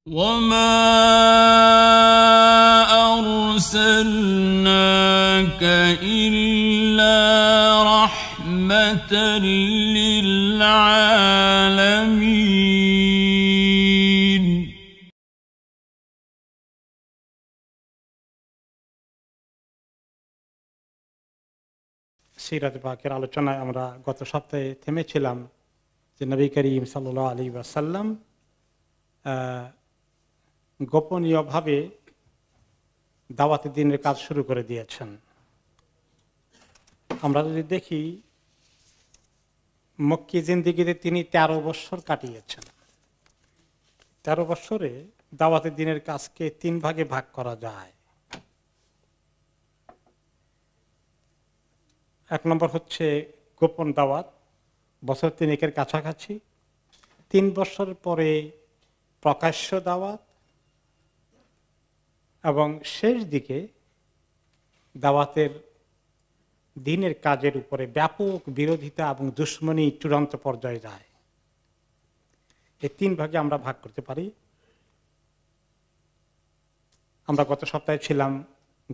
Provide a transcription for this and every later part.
وما أرسلناك إلا رحمة للعالمين সিরাত পাকের আলোচনায় আমরা গত সপ্তাহে থেমেছিলাম যে নবী করিম সাল্লাল্লাহু আলাইহি ওয়াসাল্লাম গোপনীয়ভাবে দাওয়াতে দ্বীনের কাজ শুরু করে দিয়েছেন। আমরা যদি দেখি মক্কি জিন্দেগিতে তিনি 13 বছর কাটিয়েছেন। 13 বছরে দাওয়াতে দ্বীনের কাজকে 3 ভাগে ভাগ করা যায়। এক নম্বর হচ্ছে গোপন দাওয়াত, বছর 3 কাছাকাছি। 3 বছর পরে প্রকাশ্য দাওয়াত, এবং শেষ দিকে দাওয়াতের দ্বীনের কাজের উপরে ব্যাপক বিরোধিতা এবং দুশ্মনী চূড়ান্ত পর্যায়ে যায়। এই 3 ভাগে আমরা ভাগ করতে পারি। আমরা গত সপ্তাহে ছিলাম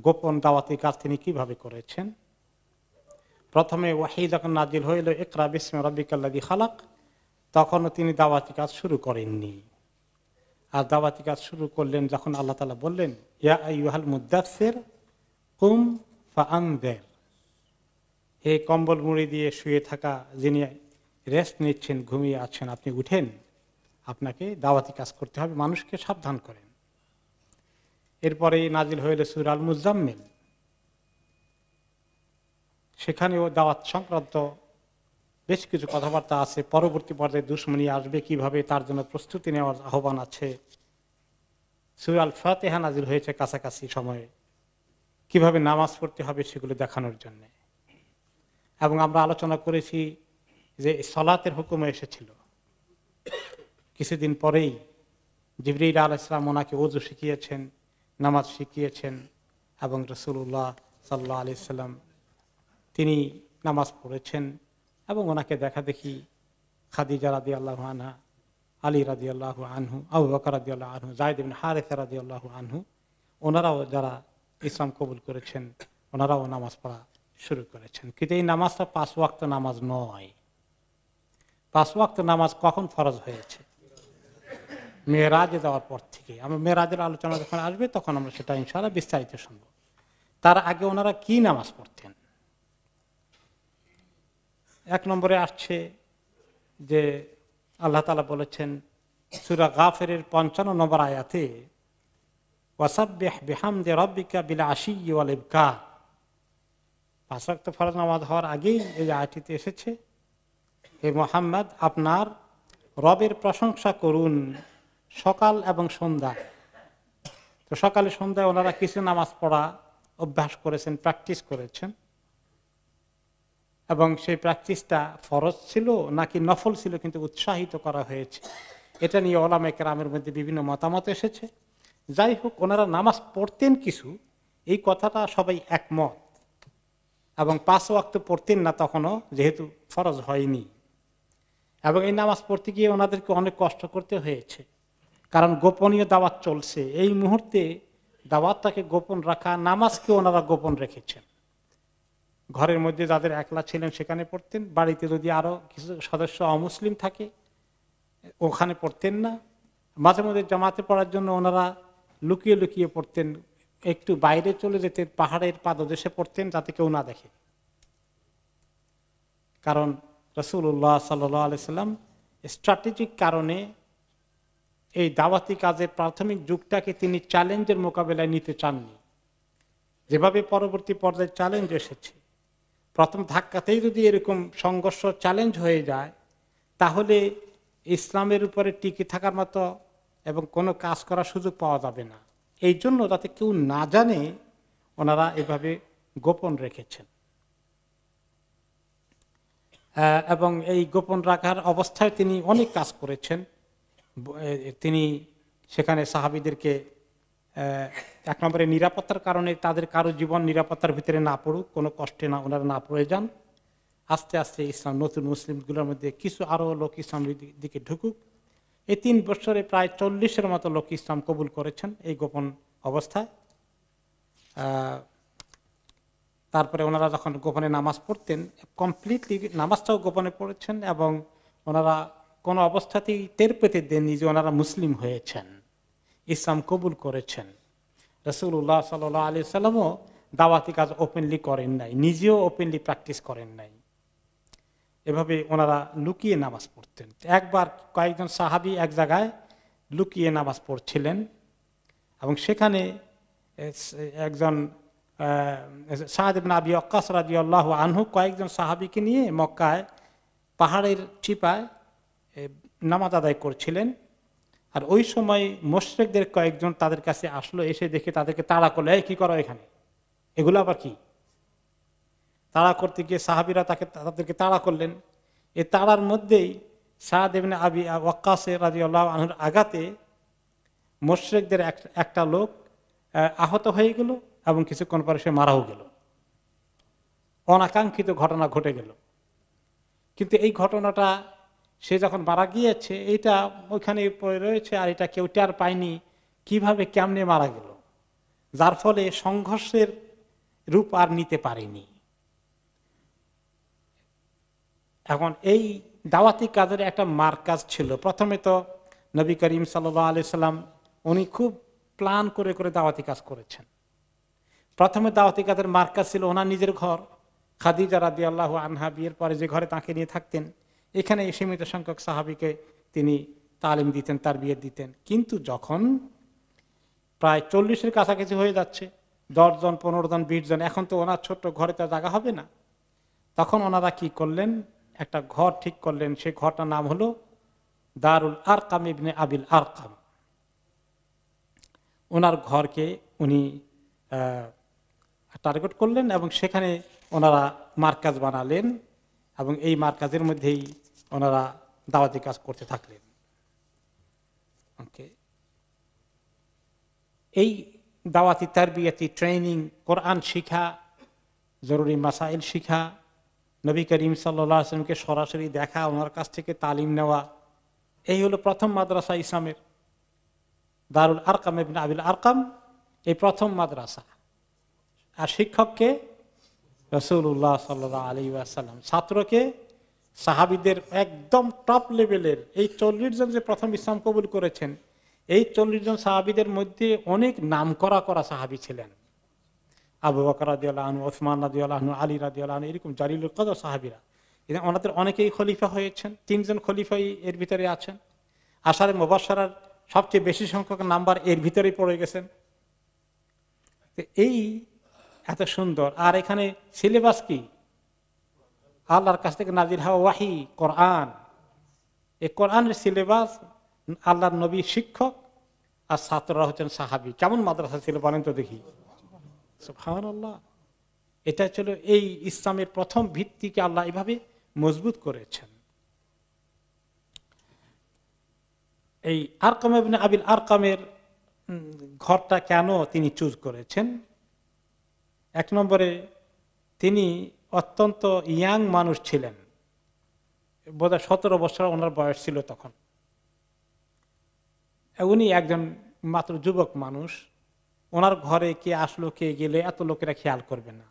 গোপন দাওয়াতি কাজ তিনি কিভাবে করেছেন। প্রথমে ওয়াহী যখন নাজিল হইল, ইকরা বিসমি রাব্বিকাল্লাযী খালাক, তখনও তিনি দাওয়াতি কাজ শুরু করেননি। আর দাওয়াতি কাজ শুরু করলেন যখন আল্লাহ তাআলা বললেন, ইয়া আইয়ুহাল মুদ্দাসসির কুম ফাআনযির, হে কম্বল মুড়ি দিয়ে শুয়ে থাকা যিনি রেস্ট নিচ্ছেন, ঘুমিয়ে আছেন, আপনি উঠেন, আপনাকে দাওয়াতি কাজ করতে হবে, মানুষকে সাবধান করেন। এরপরে নাজিল হইল সূরা আল মুজাম্মিল, সেখানেও দাওয়াত সংক্রান্ত বেশ কিছু কথাবার্তা আছে। পরবর্তী পর্যায়ে দুশমনী আসবে কিভাবে তার জন্য প্রস্তুতি নেওয়ার আহ্বান আছে। সূরা আল ফাতিহা নাজিল হয়েছে কাছাকাছি সময়ে, কিভাবে নামাজ পড়তে হবে সেগুলো দেখানোর জন্য। এবং আমরা আলোচনা করেছি যে সালাতের হুকুম এসেছিল কিছুদিন পরেই। জিবরীল আলাইহিস সালাম ওনাকে ওযু শিখিয়েছেন, নামাজ শিখিয়েছেন, এবং রাসূলুল্লাহ সাল্লাল্লাহু আলাইহি সাল্লাম তিনি নামাজ পড়েছেন। এবং ওনাকে দেখা দেখি খাদিজা রাদিয়াল্লাহু আনহা, আলী রাদিয়াল্লাহু আনহু, আবু বকর রাদিয়াল্লাহু আনহু, যায়েদ ইবনে হারেসা রাদিয়াল্লাহু আনহু, ওনারাও যারা ইসলাম কবুল করেছেন ওনারাও নামাজ পড়া শুরু করেছেন। কিন্তু এই নামাজটা 5 ওয়াক্ত নামাজ নয়। 5 ওয়াক্ত নামাজ কখন ফরজ হয়েছে? মেরাজে যাওয়ার পর থেকে। আমরা মেরাজের আলোচনা যখন আসবে তখন আমরা সেটা ইনশাআল্লাহ বিস্তারিত শুনব। তার আগে ওনারা কি নামাজ পড়তেন? 1 নম্বরে আসছে যে আল্লাহ তাআলা বলেছেন সূরা গাফিরের 55 নম্বর আয়াতে, ওয়াসাব্বিহ বিহামদি রাব্বিকা বিল আশিয়্যি ওয়াল ইবকার। 5 ওয়াক্ত ফরজ নামাজ হওয়ার আগেই এই আয়াতটিতে এসেছে, হে মুহাম্মদ আপনার রবের প্রশংসা করুন সকাল এবং সন্ধ্যা। তো সকালে সন্ধ্যায় ওনারা কিছু নামাজ পড়া অভ্যাস করেছেন, প্র্যাকটিস করেছেন। এবং সেই প্র্যাকটিসটা ফরজ ছিল নাকি নফল ছিল, কিন্তু উৎসাহিত করা হয়েছে। এটা নিয়ে উলামায়ে কেরামের মধ্যে বিভিন্ন মতামত এসেছে। যাই হোক, ওনারা নামাজ পড়তেন কিছু, এই কথাটা সবাই একমত। এবং 5 ওয়াক্ত পড়তেন না তখনও, যেহেতু ফরজ হয়নি। এবং এই নামাজ পড়তে গিয়ে ওনাদেরকে অনেক কষ্ট করতে হয়েছে, কারণ গোপনীয় দাওয়াত চলছে। এই মুহূর্তে দাওয়াতটাকে গোপন রাখা, নামাজকে ওনারা গোপন রেখেছেন। ঘরের মধ্যে যাদের একলা ছিলেন সেখানে পড়তেন, বাড়িতে যদি আরো কিছু সদস্য অমুসলিম থাকে ওখানে পড়তেন না। মাঝে মধ্যে জামাতে পড়ার জন্য ওনারা লুকিয়ে লুকিয়ে পড়তেন, একটু বাইরে চলে যেতেন, পাহাড়ের পাদদেশে পড়তেন যাতে কেউ না দেখে। কারণ রাসূলুল্লাহ সাল্লাল্লাহু আলাইহি সাল্লাম স্ট্র্যাটেজিক কারণে এই দাওয়াতি কাজের প্রাথমিক যুগটাকে তিনি চ্যালেঞ্জের মোকাবেলায় নিতে চাননি। যেভাবে পরবর্তী পর্যায়ে চ্যালেঞ্জ এসেছে, প্রথম ধাক্কাতেই যদি এরকম সংঘর্ষ চ্যালেঞ্জ হয়ে যায়, তাহলে ইসলামের উপরে টিকে থাকার মতো এবং কোনো কাজ করার সুযোগ পাওয়া যাবে না। এই জন্য যাতে কেউ না জানে ওনারা এভাবে গোপন রেখেছেন। এবং এই গোপন রাখার অবস্থায় তিনি অনেক কাজ করেছেন। তিনি সেখানে সাহাবীদেরকে 1 নম্বরে নিরাপত্তার কারণে তাদের কারো জীবন নিরাপত্তার ভিতরে না পড়ুক, কোনো কষ্টে না ওনারা না পড়ে যান। আস্তে আস্তে ইসলাম নতুন মুসলিমগুলোর মধ্যে কিছু আরো লোক ইসলামের দিকে ঢুকুক, এই 3 বছরে প্রায় 40-এর মতো লোক ইসলাম কবুল করেছেন এই গোপন অবস্থায়। তারপরে ওনারা যখন গোপনে নামাজ পড়তেন, কমপ্লিটলি নামাজটাও গোপনে পড়েছেন, এবং ওনারা কোনো অবস্থাতেই টের পেতে দেননি যে ওনারা মুসলিম হয়েছেন, ইসলাম কবুল করেছেন। রাসূলুল্লাহ সাল্লাল্লাহু আলাইহি সাল্লামও দাওয়াতি কাজ ওপেনলি করেন নাই, নিজেও ওপেনলি প্র্যাকটিস করেন নাই। এভাবে ওনারা লুকিয়ে নামাজ পড়তেন। একবার কয়েকজন সাহাবী এক জায়গায় লুকিয়ে নামাজ পড়ছিলেন, এবং সেখানে একজন সাদ ইবনে আবি ওয়াক্কাস রাদিয়াল্লাহু আনহু কয়েকজন সাহাবীকে নিয়ে মক্কায় পাহাড়ের চিপায় নামাজ আদায় করছিলেন। আর ওই সময় মুশরিকদের কয়েকজন তাদের কাছে আসলো, এসে দেখে তাদেরকে তাড়া করলো, এই কি করো এখানে, এগুলো আবার কি? তাড়া করতে গিয়ে সাহাবীরা তাদেরকে তাড়া করলেন। এই তাড়ার মধ্যেই সাদ ইবনে আবি ওয়াক্কাস রাদিয়াল্লাহু আনহুর আঘাতে মুশরিকদের একটা লোক আহত হয়ে গেল, এবং কিছুক্ষণ পরে সে মারাও গেল। অনাকাঙ্ক্ষিত ঘটনা ঘটে গেল। কিন্তু এই ঘটনাটা সে যখন মারা গিয়েছে, এইটা ওইখানে পড়ে রয়েছে, আর এটা কেউ টের পায়নি কিভাবে কেমনে মারা গেল, যার ফলে সংঘর্ষের রূপ আর নিতে পারেনি। এখন এই দাওয়াতি কাজের একটা মার্কাজ ছিল। প্রথমে তো নবী করিম সাল্লাল্লাহু আলাইহি সাল্লাম উনি খুব প্ল্যান করে করে দাওয়াতি কাজ করেছেন। প্রথমে দাওয়াতি কাজের মার্কাজ ছিল ওনার নিজের ঘর, খাদিজা রাদিয়াল্লাহু আনহা বিয়ের পরে যে ঘরে তাকে নিয়ে থাকতেন, এখানে সীমিত সংখ্যক সাহাবীকে তিনি তালিম দিতেন, তারবিয়ত দিতেন। কিন্তু যখন প্রায় 40-এর কাছাকাছি হয়ে যাচ্ছে, 10 জন 15 জন 20 জন, এখন তো ওনার ছোট্ট ঘরে তো জায়গা হবে না, তখন ওনারা কি করলেন, একটা ঘর ঠিক করলেন। সেই ঘরটার নাম হলো দারুল আরকাম ইবনে আবিল আরকাম। ওনার ঘরকে উনি টার্গেট করলেন, এবং সেখানে ওনারা মার্কাজ বানালেন, এবং এই মার্কাজের মধ্যেই ওনারা দাওয়াতি কাজ করতে থাকলেন। ওকে, এই দাওয়াতি তারবিয়াতি ট্রেনিং, কোরআন শিখা, জরুরি মাসাইল শিখা, নবী করিম সাল্লাল্লাহু আলাইহি ওয়াসাল্লামকে সরাসরি দেখা, ওনার কাছ থেকে তালিম নেওয়া, এই হলো প্রথম মাদ্রাসা ইসলামের। দারুল আরকাম ইবনে আবিল আরকাম এই প্রথম মাদ্রাসা। আর শিক্ষককে রাসূলুল্লাহ সাল্লাল্লাহু আলাইহি ওয়াসাল্লাম, ছাত্রকে সাহাবীদের একদম টপ লেভেলের এই 40 জন যে প্রথম ইসলাম কবুল করেছেন, এই 40 জন সাহাবীদের মধ্যে অনেক নামকরা করা সাহাবী ছিলেন। আবু বকর রাদিয়াল্লাহু আনহু, ওসমান রাদিয়াল্লাহু আনহু, আলী রাদিয়াল্লাহু আনহু, এরকম জালিলুল কদর সাহাবীরা। ওনাদের অনেকেই খলিফা হয়েছেন, 3 জন খলিফাই এর ভিতরে আছেন। আশারে মুবাশশারার সবচেয়ে বেশি সংখ্যক নাম্বার এর ভিতরেই পড়ে গেছেন। এই এত সুন্দর। আর এখানে সিলেবাস কি? আল্লাহর কাছ থেকে নাজিল হওয়া ওয়াহি, কোরআন। এই কোরআনের সিলেবাস, আল্লাহর নবী শিক্ষক, আর ছাত্ররা হচ্ছেন সাহাবী। কেমন মাদ্রাসা ছিল বলেন তো দেখি। সুবহানাল্লাহ। এটা ছিল এই ইসলামের প্রথম ভিত্তিকে আল্লাহ এভাবে মজবুত করেছেন। এই আরকাম ইবনে আবিল আরকামের ঘরটা কেন তিনি চুজ করেছেন? 1 নম্বরে তিনি অত্যন্ত ইয়াং মানুষ ছিলেন, বোধহয় 17 বছর ওনার বয়স ছিল তখন। উনি একজন মাত্র যুবক মানুষ। ওনার ঘরে কে আসলো কে গেলে এত লোকেরা খেয়াল করবে না।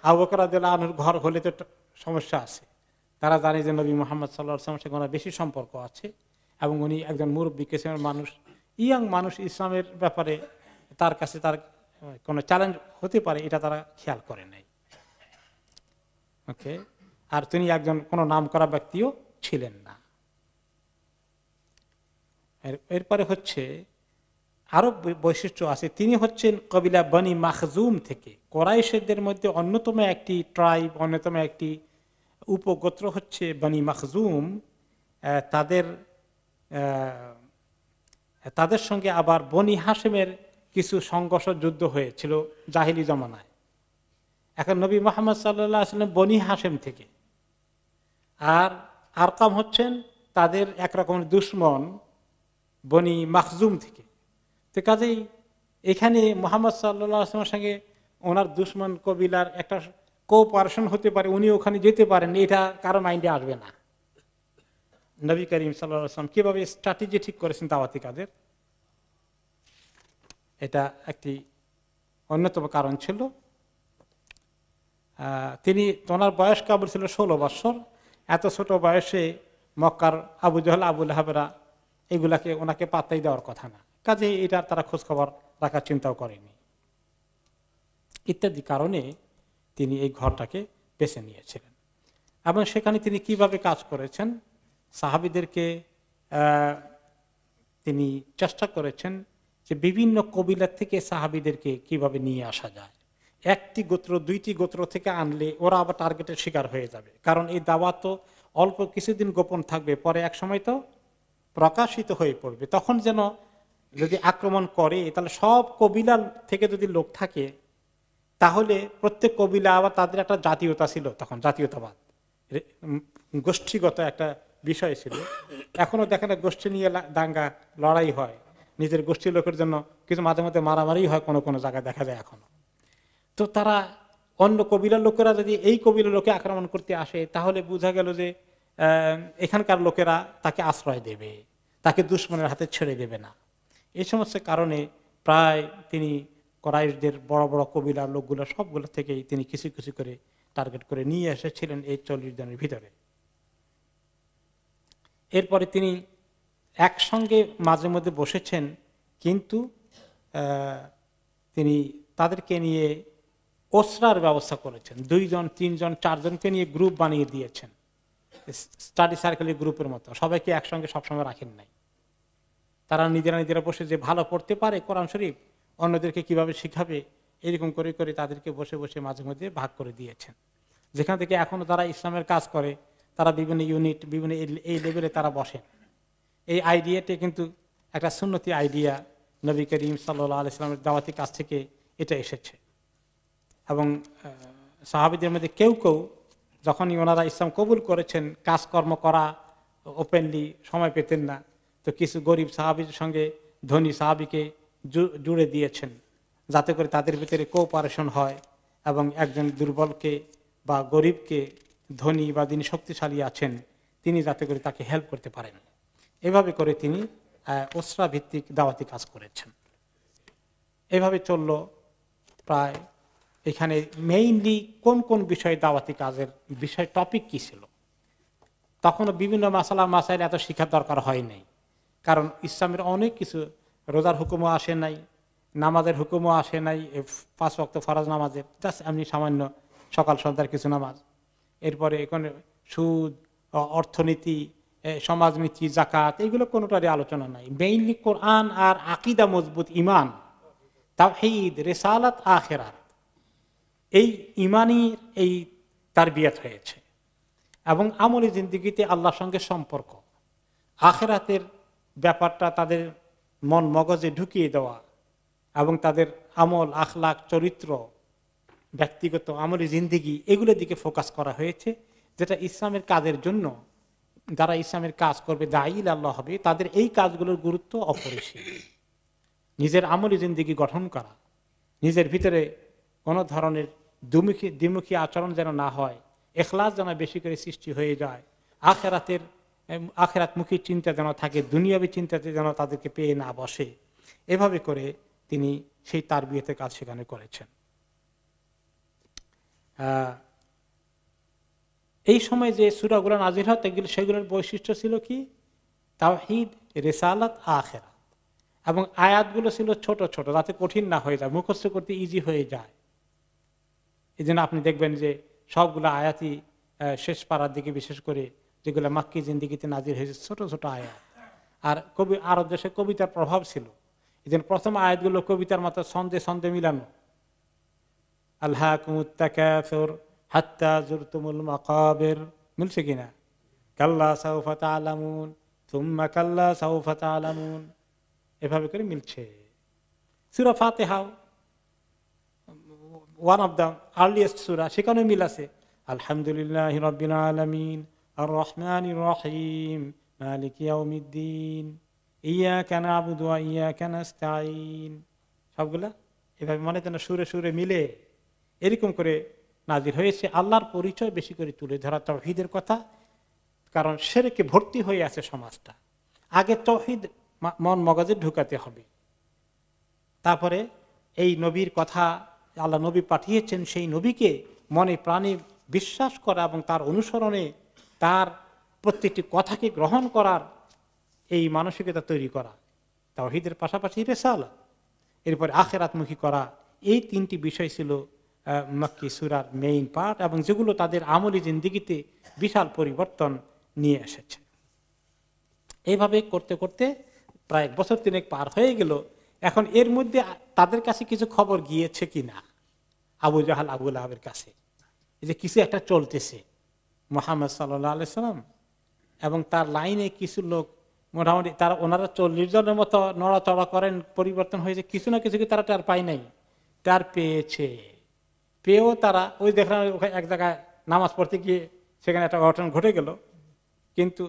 আবু বকর রাদিয়াল্লাহু আনহুর ঘর হলে তো সমস্যা আছে, তারা জানে যে নবী মুহাম্মদ সাল্লাল্লাহু আলাইহি ওয়াসাল্লামের সঙ্গে বেশি সম্পর্ক আছে, এবং উনি একজন মুরব্বী কিসিমের মানুষ, ইয়াং মানুষ, ইসলামের ব্যাপারে তার কাছে তার কোনো চ্যালেঞ্জ হতে পারে এটা তারা খেয়াল করে নাই। ওকে, আর তিনি একজন কোনো নাম করা ব্যক্তিও ছিলেন না। এরপরে হচ্ছে আরো বৈশিষ্ট্য আছে, তিনি হচ্ছেন কবিলা বনি মাখজুম থেকে। কোরাইশদের মধ্যে অন্যতম একটি ট্রাইব, অন্যতম একটি উপগোত্র হচ্ছে বনি মাখজুম। তাদের সঙ্গে আবার বনি হাশেমের কিছু সংঘর্ষ যুদ্ধ হয়েছিল জাহিলি জমানায়। এখন নবী মুহাম্মদ সাল্লাল্লাহু আলাইহি ওয়াসাল্লাম বনি হাশেম থেকে, আর আরকাম হচ্ছেন তাদের একরকমের দুশমন বনি মাখজুম থেকে। তো কাজেই এখানে মুহাম্মদ সাল্লাল্লাহু আলাইহি ওয়াসাল্লামের সঙ্গে ওনার দুশমন কবিলার একটা কোঅপারেশন হতে পারে, উনি ওখানে যেতে পারেন, এটা কারো মাইন্ডে আসবে না। নবী করিম সাল্লাল্লাহু আলাইহি ওয়াসাল্লাম কিভাবে স্ট্র্যাটেজি ঠিক করেছেন দাওয়াতি কাজের, এটা একটি অন্যতম কারণ ছিল। তিনি, ওনার বয়স কেবল ছিল 16 বছর। এত ছোট বয়সে মক্কার আবু জাহল, আবু লাহাবরা এগুলাকে ওনাকে পাত্তাই দেওয়ার কথা না, কাজে এটা তারা খোঁজখবর রাখার চিন্তাও করেনি। ইত্যাদি কারণে তিনি এই ঘরটাকে বেছে নিয়েছিলেন। এবং সেখানে তিনি কিভাবে কাজ করেছেন, সাহাবীদেরকে তিনি চেষ্টা করেছেন যে বিভিন্ন কবিলার থেকে সাহাবীদেরকে কিভাবে নিয়ে আসা যায়। একটি গোত্র, দুইটি গোত্র থেকে আনলে ওরা আবার টার্গেটের শিকার হয়ে যাবে, কারণ এই দাওয়াত তো অল্প কিছুদিন গোপন থাকবে, পরে এক সময় তো প্রকাশিত হয়ে পড়বে। তখন যেন যদি আক্রমণ করে, তাহলে সব কবিলার থেকে যদি লোক থাকে, তাহলে প্রত্যেক কবিলা আবার তাদের একটা জাতীয়তা ছিল, তখন জাতীয়তাবাদ, গোষ্ঠীগত একটা বিষয় ছিল। এখনো দেখেন গোষ্ঠী নিয়ে দাঙ্গা লড়াই হয়, নিজের গোষ্ঠীর লোকের জন্য কিছু মাঝে মধ্যে মারামারি হয়, কোনো কোনো জায়গায় দেখা যায় এখনো। তো তারা অন্য কবিলার লোকেরা যদি এই কবিলার লোকে আক্রমণ করতে আসে, তাহলে বোঝা গেল যে এখানকার লোকেরা তাকে আশ্রয় দেবে, তাকে দুশমনের হাতে ছেড়ে দেবে না। এই সমস্ত কারণে প্রায় তিনি কুরাইশদের বড় বড় কবিলার লোকগুলো সবগুলো থেকেই তিনি কিছু কিছু করে টার্গেট করে নিয়ে এসেছিলেন এই 40 জনের ভিতরে। এরপরে তিনি একসঙ্গে মাঝে মধ্যে বসেছেন, কিন্তু তিনি তাদেরকে নিয়ে ওসরার ব্যবস্থা করেছেন। 2 জন, 3 জন, 4 জনকে নিয়ে গ্রুপ বানিয়ে দিয়েছেন, স্টাডি সার্কেলের গ্রুপের মতো। সবাইকে একসঙ্গে সবসময় রাখেন নাই। তারা নিজেরা নিজেরা বসে যে ভালো পড়তে পারে কোরআন শরীফ, অন্যদেরকে কিভাবে শিখাবে, এরকম করে করে তাদেরকে বসে বসে মাঝে মধ্যে ভাগ করে দিয়েছেন। যেখান থেকে এখনো তারা ইসলামের কাজ করে, তারা বিভিন্ন ইউনিট, বিভিন্ন এই লেভেলে তারা বসেন। এই আইডিয়াটি কিন্তু একটা সুন্নতি আইডিয়া, নবী করিম সাল্লাল্লাহু আলাইহি ওয়াসাল্লামের দাওয়াতি কাজ থেকে এটা এসেছে। এবং সাহাবীদের মধ্যে কেউ কেউ যখনই ওনারা ইসলাম কবুল করেছেন, কাজকর্ম করা ওপেনলি সময় পেতেন না, তো কিছু গরিব সাহাবীর সঙ্গে ধনী সাহাবীকে জুড়ে দিয়েছেন, যাতে করে তাদের ভিতরে কোঅপারেশন হয় এবং একজন দুর্বলকে বা গরিবকে ধনী বা যিনি শক্তিশালী আছেন তিনি যাতে করে তাকে হেল্প করতে পারেন। এভাবে করে তিনি ওসরা ভিত্তিক দাওয়াতি কাজ করেছেন। এভাবে চলল প্রায়। এখানে মেইনলি কোন কোন বিষয়ে দাওয়াতি কাজের বিষয় টপিক কি ছিল, তখনও বিভিন্ন মাসাইল এত শিক্ষার দরকার হয় নাই, কারণ ইসলামের অনেক কিছু, রোজার হুকুমও আসে নাই, নামাজের হুকুমও আসে নাই, 5 ওয়াক্ত ফরজ নামাজের, জাস্ট এমনি সামান্য সকাল সন্ধ্যার কিছু নামাজ। এরপরে এখানে সুদ, অর্থনীতি, সমাজনীতি, জাকাত, এইগুলো কোনোটারই আলোচনা নাই। মেইনলি কোরআন আর আকীদা মজবুত, ঈমান, তাওহীদ, রিসালাত, আখিরাত, এই ঈমানের এই তারবিয়াত হয়েছে। এবং আমলি জিন্দেগিতে আল্লাহর সঙ্গে সম্পর্ক, আখিরাতের ব্যাপারটা তাদের মন মগজে ঢুকিয়ে দেওয়া এবং তাদের আমল, আখলাক, চরিত্র, ব্যক্তিগত আমলি জিন্দেগি, এগুলোর দিকে ফোকাস করা হয়েছে, যেটা ইসলামের কাজের জন্য, যারা ইসলামের কাজ করবে, দায়ীল আল্লাহ হবে, তাদের এই কাজগুলোর গুরুত্ব অপরিসীম। নিজের আমলি জিন্দেগি গঠন করা, নিজের ভিতরে কোনো ধরনের দ্বিমুখী আচরণ যেন না হয়, ইখলাস যেন বেশি করে সৃষ্টি হয়ে যায়, আখিরাতমুখী চিন্তা যেন থাকে, দুনিয়াবী চিন্তাতে যেন তাদেরকে পেয়ে না বসে, এভাবে করে তিনি সেই তারবিয়তের কাজ সেখানে করেছেন। এই সময় যে সূরাগুলো নাযিল হয় সেগুলোর বৈশিষ্ট্য ছিল কি? তাওহীদ, রিসালাত, আখিরাত। এবং আয়াতগুলো ছিল ছোট ছোট, যাতে কঠিন না হয়ে যায়, মুখস্থ করতে ইজি হয়ে যায়। এই জন্য আপনি দেখবেন যে সবগুলো আয়াতই শেষ পাড়ার দিকে, বিশেষ করে যেগুলো মাক্কি জিন্দেগিতে নাযিল হয়েছে, ছোট ছোট আয়াত। আর আরব দেশে কবিতার প্রভাব ছিল, এই জন্য প্রথম আয়াতগুলো কবিতার মতো ছন্দে ছন্দে মিলানো। আলহাকুমুত তাকাসুর হাত্তা যুরতুমুল মাকাবির, মিলছে কিনা? কাল্লা সাউফা তা'লামুন সুম্মা কাল্লা সাউফা তা'লামুন, এভাবে করে মিলছে। সূরা ফাতিহাও ওয়ান অফ দ্য আর্লিয়েস্ট সূরা, সেখানে মিল আছে। আলহামদুলিল্লাহি রাব্বিল আলামিন আর রহমানির রহিম মালিকি ইয়াউমিদ্দিন ইয়াকা না'বুদু ওয়া ইয়াকা নাস্তাঈন, সবগুলা এভাবে মনে যেন সুরে সুরে মিলে এরকম করে নাযিল হয়েছে। আল্লাহর পরিচয় বেশি করে তুলে ধরা, তাওহীদের কথা, কারণ শিরকে ভর্তি হয়ে আছে সমাজটা। আগে তাওহীদ মন মগজে ঢুকাতে হবে, তারপরে এই নবীর কথা, আল্লাহ নবী পাঠিয়েছেন, সেই নবীকে মনে প্রাণে বিশ্বাস করা এবং তার অনুসরণে তার প্রত্যেকটি কথাকে গ্রহণ করার এই মানসিকতা তৈরি করা, তাওহীদের পাশাপাশি রিসালাত, এরপরে আখিরাতমুখী করা। এই তিনটি বিষয় ছিল মক্কি সূরার মেইন পার্ট, এবং যেগুলো তাদের আমলি জিন্দেগিতে বিশাল পরিবর্তন নিয়ে এসেছে। এইভাবে করতে করতে প্রায় 1 বছর 3 পার হয়ে গেল। এখন এর মধ্যে তাদের কাছে কিছু খবর গিয়েছে কিনা আবু জাহাল আবু লাহাবের কাছে, এই যে কিছু একটা চলতেছে মুহাম্মদ সাল্লাল্লাহু আলাইহি সাল্লাম এবং তার লাইনে কিছু লোক, মোটামুটি তারা ওনারা 40 জনের মতো নড়াচড়া করেন, পরিবর্তন হয়েছে, কিছু না কিছু কি তারা টের পায় নাই, টের পেয়েছে। পেয়েও তারা ওই দেখলাম এক জায়গায় নামাজ পড়তে গিয়ে সেখানে একটা ঘটনা ঘটে গেল, কিন্তু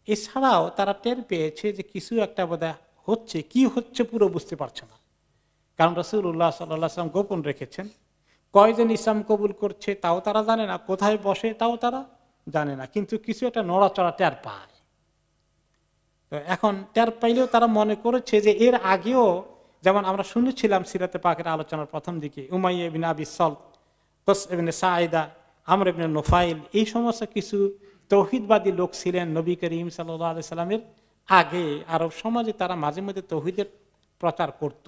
এছাড়াও তারা টের পেয়েছে যে কিছু একটা বোধহয় হচ্ছে, কি হচ্ছে পুরো বুঝতে পারছে না। কারণ রাসূলুল্লাহ সাল্লাল্লাহু আলাইহি ওয়াসাল্লাম গোপন রেখেছেন, কয়জন ইসলাম কবুল করছে তাও তারা জানে না, কোথায় বসে তাও তারা জানে না, কিন্তু কিছু একটা নড়াচড়া টের পায়। তো এখন টের পাইলেও তারা মনে করেছে যে এর আগেও, যেমন আমরা শুনেছিলাম সিরাতে পাকের আলোচনার প্রথম দিকে, উমাইয়া ইবনে আবি সালত, তাস ইবনে সাঈদা, আমর ইবনে নুফাইল, এই সমস্ত কিছু তৌহিদবাদী লোক ছিলেন নবী করিম সাল্লাল্লাহু আলাইহি সাল্লামের আগে। আরব সমাজে তারা মাঝে মধ্যে তৌহিদের প্রচার করত,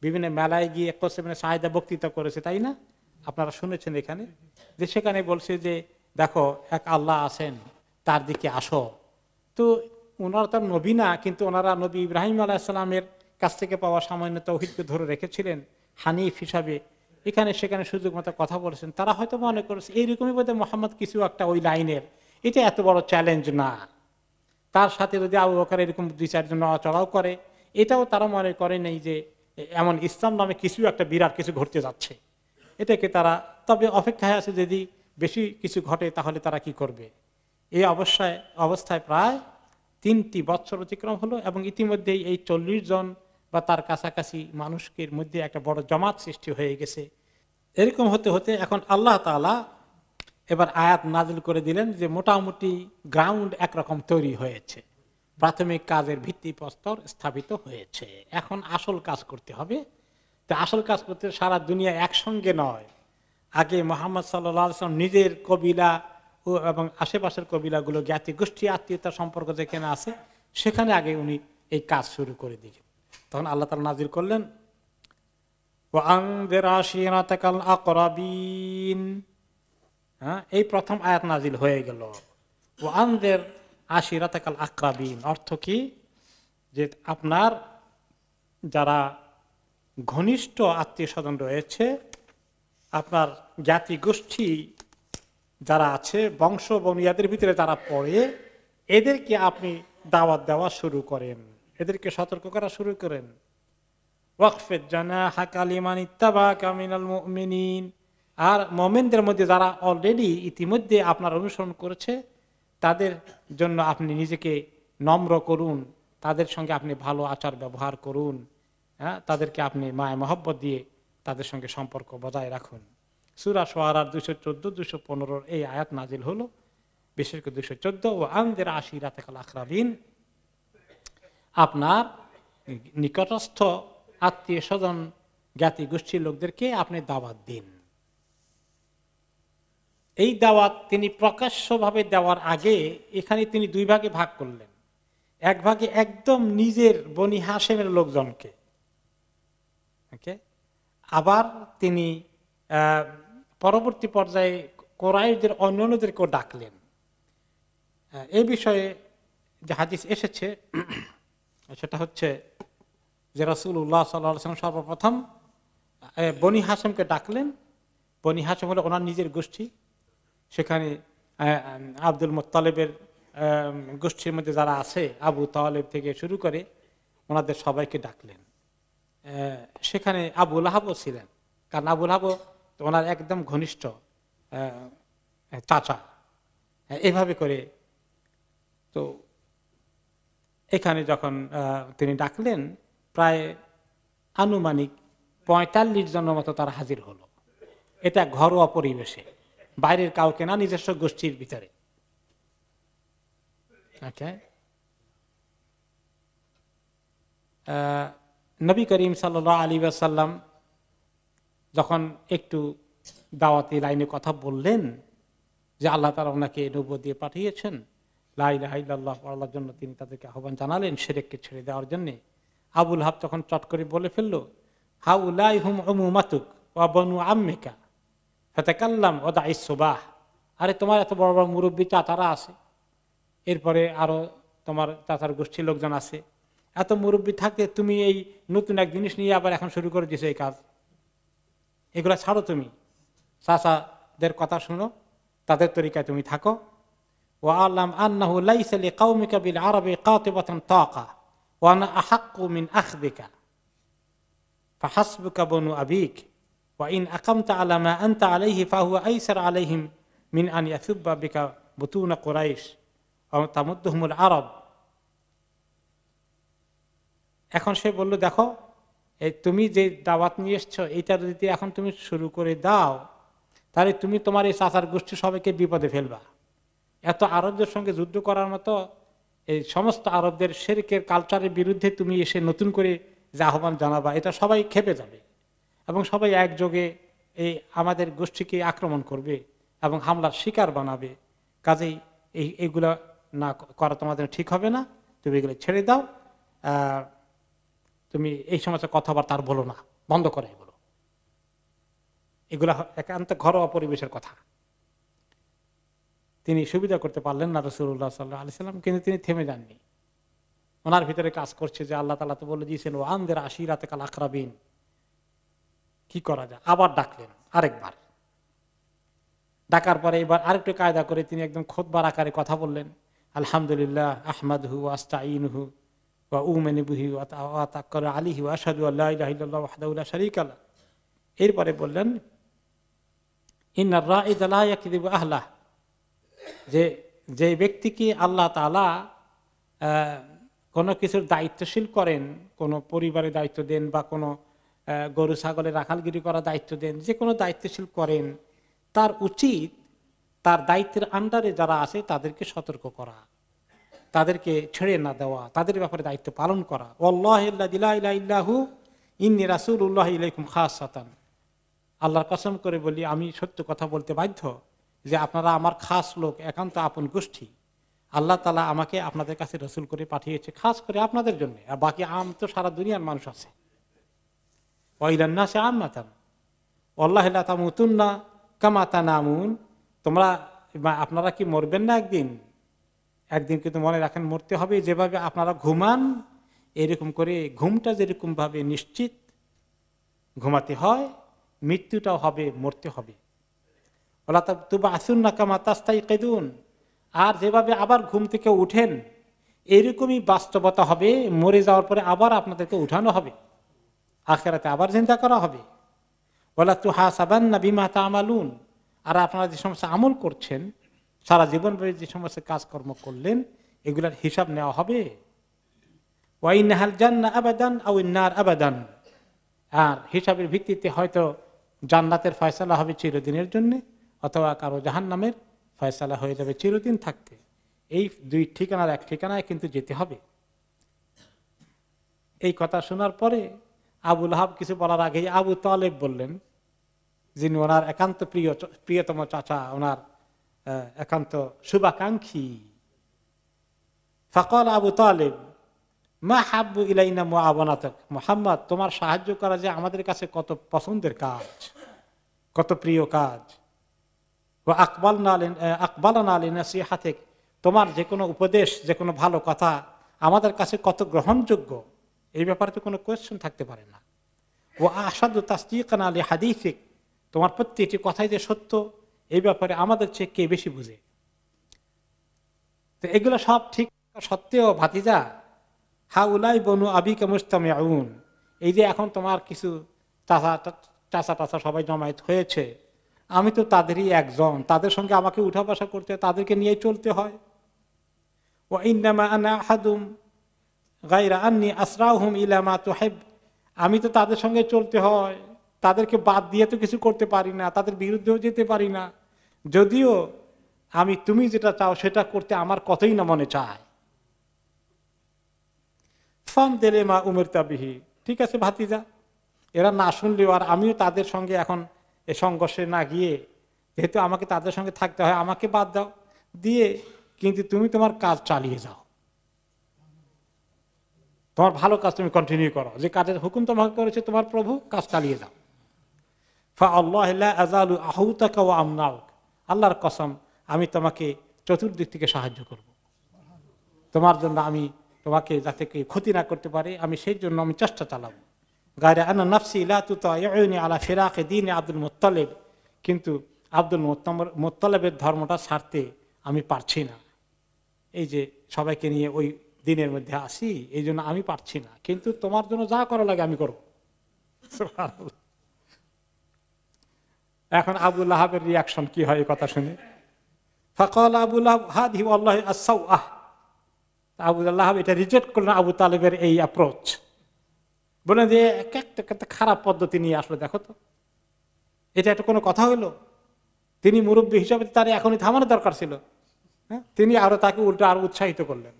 বিভিন্ন মেলায় গিয়ে তাস ইবনে সাঈদা বক্তৃতা করেছে, তাই না? আপনারা শুনেছেন এখানে, যে সেখানে বলছে যে দেখো এক আল্লাহ আছেন, তার দিকে আসো। তো ওনারা তার নবী না, কিন্তু ওনারা নবী ইব্রাহিম আলাইহিস সালামের কাছ থেকে পাওয়া সামান্য তৌহিদকে ধরে রেখেছিলেন হানিফ হিসাবে, এখানে সেখানে সুযোগ মতো কথা বলেছেন। তারা হয়তো মনে করেছে এইরকমই বোধহয় মোহাম্মদ কিছু একটা ওই লাইনের, এটা এত বড় চ্যালেঞ্জ না। তার সাথে যদি আবু বকর এরকম 2-4 জন চড়াও করে, এটাও তারা মনে করে নেই যে এমন ইসলাম নামে কিছু একটা বিরাট কিছু ঘটতে যাচ্ছে, এটাকে তারা তবে অপেক্ষায় আছে, যদি বেশি কিছু ঘটে তাহলে তারা কি করবে। এই অবস্থায় প্রায় 3টি বছর অতিক্রম হলো, এবং ইতিমধ্যেই এই 40 জন বা তার কাছাকাছি মানুষের মধ্যে একটা বড় জমাত সৃষ্টি হয়ে গেছে। এরকম হতে হতে এখন আল্লাহ তাআলা এবার আয়াত নাজিল করে দিলেন যে মোটামুটি গ্রাউন্ড একরকম তৈরি হয়েছে, প্রাথমিক কাজের ভিত্তিপ্রস্তর স্থাপিত হয়েছে, এখন আসল কাজ করতে হবে। তো আসল কাজ করতে সারা দুনিয়া একসঙ্গে নয়, আগে মুহাম্মদ সাল্লাল্লাহু আলাইহি ওয়াসাল্লাম নিজের কবিলা ও এবং আশেপাশের কবিলাগুলো, জ্ঞাতি গোষ্ঠী আত্মীয়তার সম্পর্ক যেখানে আছে সেখানে আগে উনি এই কাজ শুরু করে দিলেন। তখন আল্লাহ তাআলা নাজিল করলেন ওয়া আনযির আশীরাতাকাল আকরাবিন। এই প্রথম আয়াত নাজিল হয়ে গেল, ওয়া আনযির আশীরাতাকাল আকরাবিন। অর্থ কি? যে আপনার যারা ঘনিষ্ঠ আত্মীয় স্বজন রয়েছে, আপনার জ্ঞাতি গোষ্ঠী যারা আছে, বংশ বনিয়াদের ভিতরে যারা পড়ে, এদেরকে আপনি দাওয়াত দেওয়া শুরু করেন, এদেরকে সতর্ক করা শুরু করেন। ওয়াকফিদ জানাহাকা লিমান ইত্তাবাকা মিনাল মুমিনিন। আর মুমিনদের মধ্যে যারা অলরেডি ইতিমধ্যে আপনার অনুসরণ করেছে, তাদের জন্য আপনি নিজেকে নম্র করুন, তাদের সঙ্গে আপনি ভালো আচার ব্যবহার করুন, তাদেরকে আপনি মায়া মহব্বত দিয়ে তাদের সঙ্গে সম্পর্ক বজায় রাখুন। সূরা শুআরার 214-215 এই আয়াত নাজিল হলো, বিশেষ করে 214, ও আনযির আশীরাতাকাল আকরাবিন। আপনার নিকটস্থ আত্মীয় স্বজন জ্ঞাতি গোষ্ঠীর লোকদেরকে আপনি দাওয়াত দিন। এই দাওয়াত তিনি প্রকাশ্যভাবে দেওয়ার আগে এখানে তিনি 2 ভাগে ভাগ করলেন। এক ভাগে একদম নিজের বনি হাশেমের লোকজনকে, আবার তিনি পরবর্তী পর্যায়ে কোরাইশদের অন্যান্যদেরকেও ডাকলেন। এই বিষয়ে যে হাদিস এসেছে সেটা হচ্ছে যে রাসূলুল্লাহ সাল্লাল্লাহু আলাইহি ওয়াসাল্লাম সর্বপ্রথম বনি হাশেমকে ডাকলেন। বনি হাশেম হলো ওনার নিজের গোষ্ঠী, সেখানে আব্দুল মুত্তালিবের গোষ্ঠীর মধ্যে যারা আছে, আবু তালেব থেকে শুরু করে ওনাদের সবাইকে ডাকলেন। সেখানে আবু লাহাবও ছিলেন, কারণ আবু লাহাব ওনার একদম ঘনিষ্ঠ চাচা। এইভাবে করে তো এখানে যখন তিনি ডাকলেন, প্রায় আনুমানিক 45 জনের মতো তারা হাজির হলো। এটা ঘরোয়া পরিবেশে, বাইরের কাউকে না, নিজস্ব গোষ্ঠীর ভিতরে। ওকে, নবী করিম সাল্লাল্লাহু আলাইহি ওয়াসাল্লাম যখন একটু দাওয়াতি লাইনে কথা বললেন যে আল্লাহ তাআলা ওনাকে নবুয়ত দিয়ে পাঠিয়েছেন, লা ইলাহা ইল্লাল্লাহ বলার জন্য, তিনি তাদেরকে আহ্বান জানালেন শিরককে ছেড়ে দেওয়ার জন্য। আবুল হাব তখন চট করে বলে ফেললো, হাউলাই হুম উমুমাতুক ওয়া বনু আম্মিকা ফাতাকাল্লাম ওয়া দাইস সুবাহ। আরে তোমার এত বড় বড় মুরব্বী চাচারা আছে, এরপরে আরো তোমার চাচার গোষ্ঠীর লোকজন আছে, এত মুরব্বী থাকতে তুমি এই নতুন এক জিনিস নিয়ে আবার এখন শুরু করে দিছো এই কাজ। এগুলা ছাড়ো, তুমি চাচাদের কথা শুনো, তাদের তরিকায় তুমি থাকো। ওয়া আলাম আন্নাহু লাইসা লিকাউমিকা বিল আরাবি কাতিবাতুন তাকা ওয়া আনা আহাক্কু মিন আখদিকা ফাহাসবুকা বনু আবিক ওয়া ইন আকামতা আলা মা আনতা আলাইহি ফাহুয়া আইসার আলাইহিম মিন আন ইয়াসুব্বা বিকা বুতুনা কুরাইশ ওয়া তামুদ্দুহুমুল আরব। এখন সে বলল, দেখো এই তুমি যে দাওয়াত নিয়ে এসছো, এইটা যদি এখন তুমি শুরু করে দাও, তাহলে তুমি তোমার এই চাচার গোষ্ঠী সবাইকে বিপদে ফেলবা। এত আরবদের সঙ্গে যুদ্ধ করার মতো এই সমস্ত আরবদের শিরকের কালচারের বিরুদ্ধে তুমি এসে নতুন করে যে আহ্বান জানাবা, এটা সবাই খেপে যাবে এবং সবাই একযোগে এই আমাদের গোষ্ঠীকে আক্রমণ করবে এবং হামলার শিকার বানাবে। কাজেই এইগুলা না করা তোমাদের ঠিক হবে না, তুমি এগুলো ছেড়ে দাও, তুমি এই সমস্ত কথাবার্তা আর বলো না, বন্ধ করে এগুলো। এগুলা একান্ত ঘরোয়া পরিবেশের কথা। তিনি সুবিধা করতে পারলেন না রাসূলুল্লাহ সাল্লাল্লাহু আলাইহি সাল্লাম, কিন্তু তিনি থেমে যাননি। ওনার ভিতরে কাজ করছে যে আল্লাহ তাআলা তো বলে দিয়েছেন ওয়া আনদির আশিরাতাকাল আকরাবিন, কি করা যায়। আবার ডাকলেন আরেকবার, ডাকার পরে এবার আরেকটু কায়দা করে তিনি একদম খুতবার আকারে কথা বললেন। আলহামদুলিল্লাহ আহমাদুহু ওয়া আস্তাঈনুহু ওয়া উমিনু বিহি ওয়া আতাওয়াক্কালু আলাইহি ওয়া আশহাদু আল্লা ইলাহা ইল্লাল্লাহু ওয়াহদাহু লা শারীকা লাহু। এরপরে বললেন ইন্নার রাঈদা লা ইয়াকযিবু আহলাহ, যে ব্যক্তিকে আল্লাহ তাআলা কোনো কিছুর দায়িত্বশীল করেন, কোনো পরিবারের দায়িত্ব দেন বা কোনো গরু ছাগলের রাখালগিরি করার দায়িত্ব দেন, যে কোনো দায়িত্বশীল করেন, তার উচিত তার দায়িত্বের আন্ডারে যারা আছে তাদেরকে সতর্ক করা, তাদেরকে ছেড়ে না দেওয়া, তাদের ব্যাপারে দায়িত্ব পালন করা। ওয়াল্লাহি লা ইলাহা ইল্লাহু ইন্নী রাসূলুল্লাহি ইলাইকুম খাসাতান। আল্লাহর কসম করে বলি, আমি সত্য কথা বলতে বাধ্য যে আপনারা আমার খাস লোক, একান্ত আপন গোষ্ঠী। আল্লাহ তাআলা আমাকে আপনাদের কাছে রসুল করে পাঠিয়েছে খাস করে আপনাদের জন্য, আর বাকি আম তো সারা দুনিয়ার মানুষ আছে। ওয়াইলান নাসি আম্মাতান ওয়াল্লাহি লা তামুতুন্না কামা তানামুন। আপনারা কি মরবেন না একদিন? একদিন কিন্তু মনে রাখেন মরতে হবে। যেভাবে আপনারা ঘুমান, এরকম করে ঘুমটা যেরকম ভাবে নিশ্চিত ঘুমাতে হয়, মৃত্যুটাও হবে, মরতে হবে। ওয়ালা তুবআসুন্না কামা তাস্তাইকিদুন। আর যেভাবে আবার ঘুম থেকে উঠেন, এরকমই বাস্তবতা হবে, মরে যাওয়ার পরে আবার আপনাদেরকে উঠানো হবে, আখিরাতে আবার চিন্তা করা হবে। ওয়ালা তুহাসাবান্না বিমা তা'মালুন। আর আপনারা যে সমস্ত আমল করছেন, সারা জীবন যে সমস্ত কাজকর্ম করলেন, এগুলার হিসাব নেওয়া হবে। ওয়া ইন্নাল জান্নাহ আবাদান আও ইন্নার আবাদান। আর হিসাবের ভিত্তিতে হয়তো জান্নাতের ফয়সালা হবে চিরদিনের জন্য, অথবা কারো জাহান্নামের ফয়সালা হয়ে যাবে চিরদিন থাকতে। এই দুই ঠিকানার এক ঠিকানায় কিন্তু যেতে হবে। এই কথা শোনার পরে আবু লাহাব কিছু বলার আগে আবু তালেব বললেন, যিনি ওনার একান্ত প্রিয়তম চাচা, ওনার একান্ত শুভাকাঙ্ক্ষী। ফাকাল আবু তালেব মা হাব্বু ইলাইনা মুআওয়ানাতাক। মুহাম্মদ, তোমার সাহায্য করা যে আমাদের কাছে কত পছন্দের কাজ, কত প্রিয় কাজ। ওয়া আকবালনা লিনাসিহাতিক, তোমার যে কোনো উপদেশ, যে কোনো ভালো কথা আমাদের কাছে কত গ্রহণযোগ্য, এই ব্যাপারে তো কোনো কোয়েশ্চেন থাকতে পারে না। ওয়া আশাদু তাসদীকানা লিহাদিসিক, তোমার প্রত্যেকটি কথাই যে সত্য, এই ব্যাপারে আমাদের চেয়ে কে বেশি বুঝে। তো এগুলো সব ঠিক সত্ত্বেও ভাতিজা, হাউলাই বনু আবিকা মুস্তামিউন, এই যে এখন তোমার কিছু চাচা সবাই জমায়েত হয়েছে, আমি তো তাদেরই একজন, তাদের সঙ্গে আমাকে উঠা বসা করতে, তাদেরকে নিয়ে চলতে হয়। ওয়া ইন্নামা আনা আহাদুম গায়রা আন্নী আসরাহুম ইলা মা তুহিব, আমি তো তাদের সঙ্গে চলতে হয়, তাদেরকে বাদ দিয়ে তো কিছু করতে পারি না, তাদের বিরুদ্ধেও যেতে পারি না। যদিও তুমি যেটা চাও সেটা করতে আমার কতই না মনে চায়, ফাম দিলে মা উমেরতা বিহি, ঠিক আছে ভাতিজা, এরা না শুনলেও আর আমিও তাদের সঙ্গে এখন এই সংঘর্ষে না গিয়ে, যেহেতু আমাকে তাদের সঙ্গে থাকতে হয়, আমাকে বাদ দাও দিয়ে, কিন্তু তুমি তোমার কাজ চালিয়ে যাও, তোমার ভালো কাজ তুমি কন্টিনিউ করো, যে কাজের হুকুম তোমাকে করেছে তোমার প্রভু, কাজ চালিয়ে যাও। আল্লাহর কসম, আমি তোমাকে চতুর্দিক থেকে সাহায্য করব, তোমার জন্য আমি তোমাকে যাতে কেউ ক্ষতি না করতে পারে, আমি সেই জন্য আমি চেষ্টা চালাবো। গায়রা আনা নাফসি লা তুতাইউনি আলা ফিরাকে দীন আব্দুল মুত্তালিব, কিন্তু আব্দুল মুত্তালিবের ধর্মটা ছাড়তে আমি পারছি না, এই যে সবাইকে নিয়ে ওই দিনের মধ্যে আসি, এই জন্য আমি পারছি না, কিন্তু তোমার জন্য যা করা লাগে আমি করব। এখন আবু লাহাবের রিয়াকশন কি হয় এই কথা শুনে? ফাকাল আবু লাহাব হাদিহি ওয়াল্লাহি আস-সাওআহ, আবু লাহাব এটা রিজেক্ট করলেন আবু তালেবের এই অ্যাপ্রোচ, বলেন যে একটা খারাপ পদ্ধতি নিয়ে আসলো, দেখো তো এটা একটা কোনো কথা হইলো? তিনি মুরব্বী হিসাবে তার এখনই থামানো দরকার ছিল। হ্যাঁ, তিনি আরো তাকে উল্টো আরো উৎসাহিত করলেন,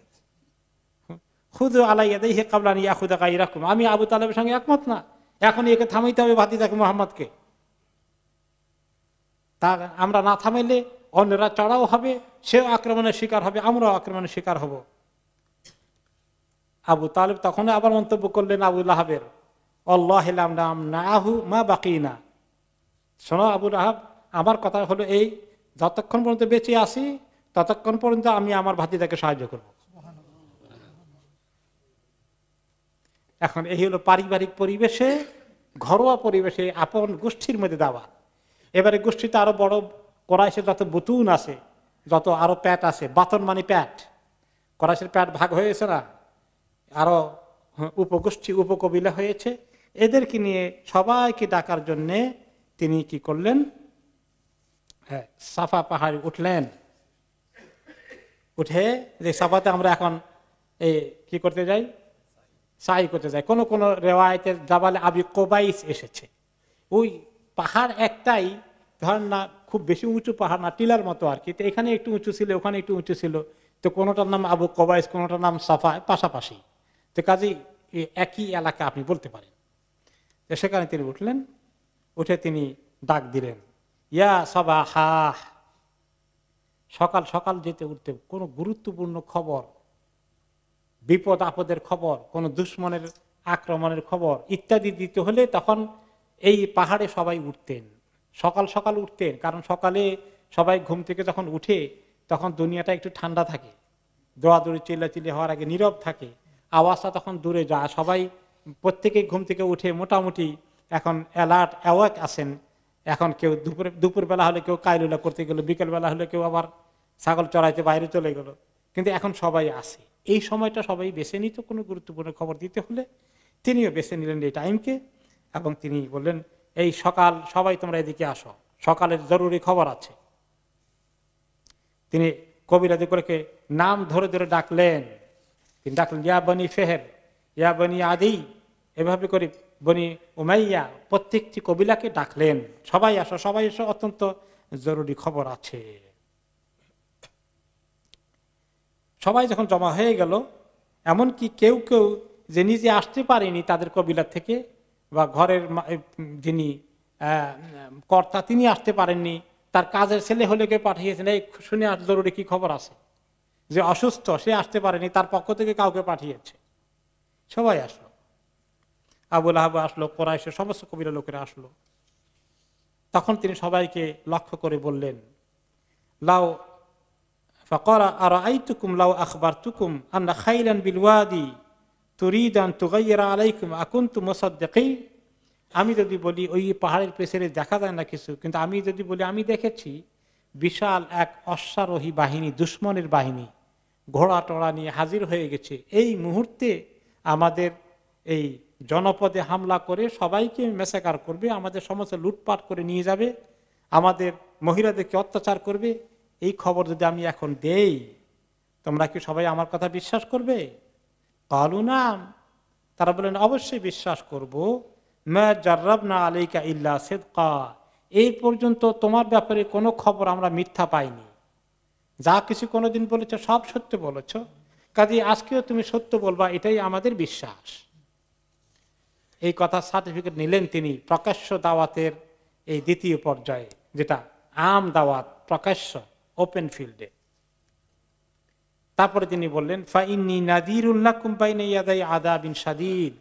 খুদু আলাইয়াদাইহি ক্বাবলা আন ইয়াখুযা গায়রাকুম, আমি আবু তালেবের সঙ্গে একমত না, এখন একে থামাইতে হবে ভাতিজাকে মুহাম্মদকে, তা আমরা না থামাইলে অন্যরা চড়াও হবে, সেও আক্রমণের শিকার হবে, আমরাও আক্রমণের শিকার হব। আবু তালেব তখন আবার মন্তব্য করলেন আবু লাহাবের, আল্লাহ নাহু মা বাকিনা, শোনো আবু লাহাব, আমার কথা হলো এই, যতক্ষণ পর্যন্ত বেঁচে আছি ততক্ষণ পর্যন্ত আমি আমার ভাতিজাকে সাহায্য করব। এখন এই হলো পারিবারিক পরিবেশে, ঘরোয়া পরিবেশে, আপন গোষ্ঠীর মধ্যে দাওয়া। এবারে গোষ্ঠীতে আরো বড় কোরাইশের যত বুতুন আছে, যত আরো প্যাট আছে, বাতন মানে প্যাট, কোরাইশের প্যাট ভাগ হয়েছে না, আরো উপগোষ্ঠী উপকবিলা হয়েছে, এদেরকে নিয়ে সবাইকে ডাকার জন্য তিনি কি করলেন, হ্যাঁ, সাফা পাহাড়ে উঠলেন। উঠে, যে সাফাতে আমরা এখন এই কি করতে যাই, সাই করতে যাই, কোন কোন রেওয়ায়েতের জাবালে আবি কোবাইস এসেছে, ওই পাহাড় একটাই, ধরেন না খুব বেশি উঁচু পাহাড় না, টিলার মতো আর কি, তো এখানে একটু উঁচু ছিল, ওখানে একটু উঁচু ছিল, তো কোনোটার নাম আবু কোবাইস, কোনোটার নাম সাফা, পাশাপাশি, তো কাজেই একই এলাকা আপনি বলতে পারেন। তো সেখানে তিনি উঠলেন, উঠে তিনি ডাক দিলেন, ইয়া সাবাহা, সকাল সকাল যেতে উঠতে কোনো গুরুত্বপূর্ণ খবর, বিপদ আপদের খবর, কোন দুশ্মনের আক্রমণের খবর ইত্যাদি দিতে হলে তখন এই পাহাড়ে সবাই উঠতেন, সকাল সকাল উঠতেন, কারণ সকালে সবাই ঘুম থেকে যখন উঠে তখন দুনিয়াটা একটু ঠান্ডা থাকে, দৌড়াদৌড়ি চিল্লাচিল্লি হওয়ার আগে নীরব থাকে, আওয়াজটা তখন দূরে যায়, সবাই প্রত্যেকেই ঘুম থেকে উঠে মোটামুটি এখন অ্যালার্ট অ্যাওয়াক আছেন। এখন কেউ দুপুরবেলা হলে কেউ কাইলুলা করতে গেল, বিকেলবেলা হলে কেউ আবার ছাগল চড়াইতে বাইরে চলে গেল, কিন্তু এখন সবাই আসে, এই সময়টা সবাই বেছে নিত কোনো গুরুত্বপূর্ণ খবর দিতে হলে। তিনিও বেছে নিলেন এই টাইমকে, এবং তিনি বললেন, এই সকাল সবাই তোমরা এদিকে আসো, সকালের জরুরি খবর আছে। তিনি কবিরাদিগুলোকে নাম ধরে ধরে ডাকলেন, তিনি ডাকলেন ইয়া বনি ফেহের, ইয়া বনি আদি, এভাবে করে বনি উমাইয়া, প্রত্যেকটি কবিলাকে ডাকলেন, সবাই আসো, সবাই এসো, অত্যন্ত জরুরি খবর আছে। সবাই যখন জমা হয়ে গেল, এমনকি কেউ কেউ যে নিজে আসতে পারেনি তাদের কবিলার থেকে, বা ঘরের যিনি কর্তা তিনি আসতে পারেননি, তার কাজের ছেলে হলে কেউ পাঠিয়েছেন, এই শুনে আর জরুরি কি খবর আছে, যে অসুস্থ সে আসতে পারেনি, তার পক্ষ থেকে কাউকে পাঠিয়েছে, সবাই আসলো। আবু লাহাব আসলো, কোরাইশের সমস্ত কবিরা লোকেরা আসলো। তখন তিনি সবাইকে লক্ষ্য করে বললেন, লাউ ফাকারা আরাআইতুকুম লাউ আখবারতুকুম আন্না খাইলান বিল ওয়াদি তুরিদু আন তুগাইয়িরা আলাইকুম আকুনতু মুসাদ্দিকিন, আমি যদি বলি ওই পাহাড়ের পেছনে দেখা যায় না কিছু, কিন্তু আমি যদি বলি আমি দেখেছি বিশাল এক অশ্বারোহী বাহিনী, দুশ্মনের বাহিনী ঘোড়া টোড়া নিয়ে হাজির হয়ে গেছে, এই মুহূর্তে আমাদের এই জনপদে হামলা করে সবাইকে মেসাকার করবে, আমাদের সমস্ত লুটপাট করে নিয়ে যাবে, আমাদের মহিলাদেরকে অত্যাচার করবে, এই খবর যদি আমি এখন দেই, তোমরা কি সবাই আমার কথা বিশ্বাস করবে? কালু নাম, তারা বলেন অবশ্যই বিশ্বাস করব। মা জাররাবনা আলাইকা ইল্লা সিদকা, এই পর্যন্ত তোমার ব্যাপারে কোনো খবর আমরা মিথ্যা পাইনি, যা কিছু কোনোদিন বলেছ সব সত্য বলেছ, কাজে আজকেও তুমি সত্য বলবা, এটাই আমাদের বিশ্বাস। এই কথা সার্টিফিকেট নিলেন তিনি প্রকাশ্য দাওয়াতের এই দ্বিতীয় পর্যায়ে, যেটা আম দাওয়াত, প্রকাশ্য ওপেন ফিল্ডে। তারপরে তিনি বললেন, ফাইন্নী নাযীরুল লাকুম বাইনা ইয়াদাই আযাবিন শাদীদ,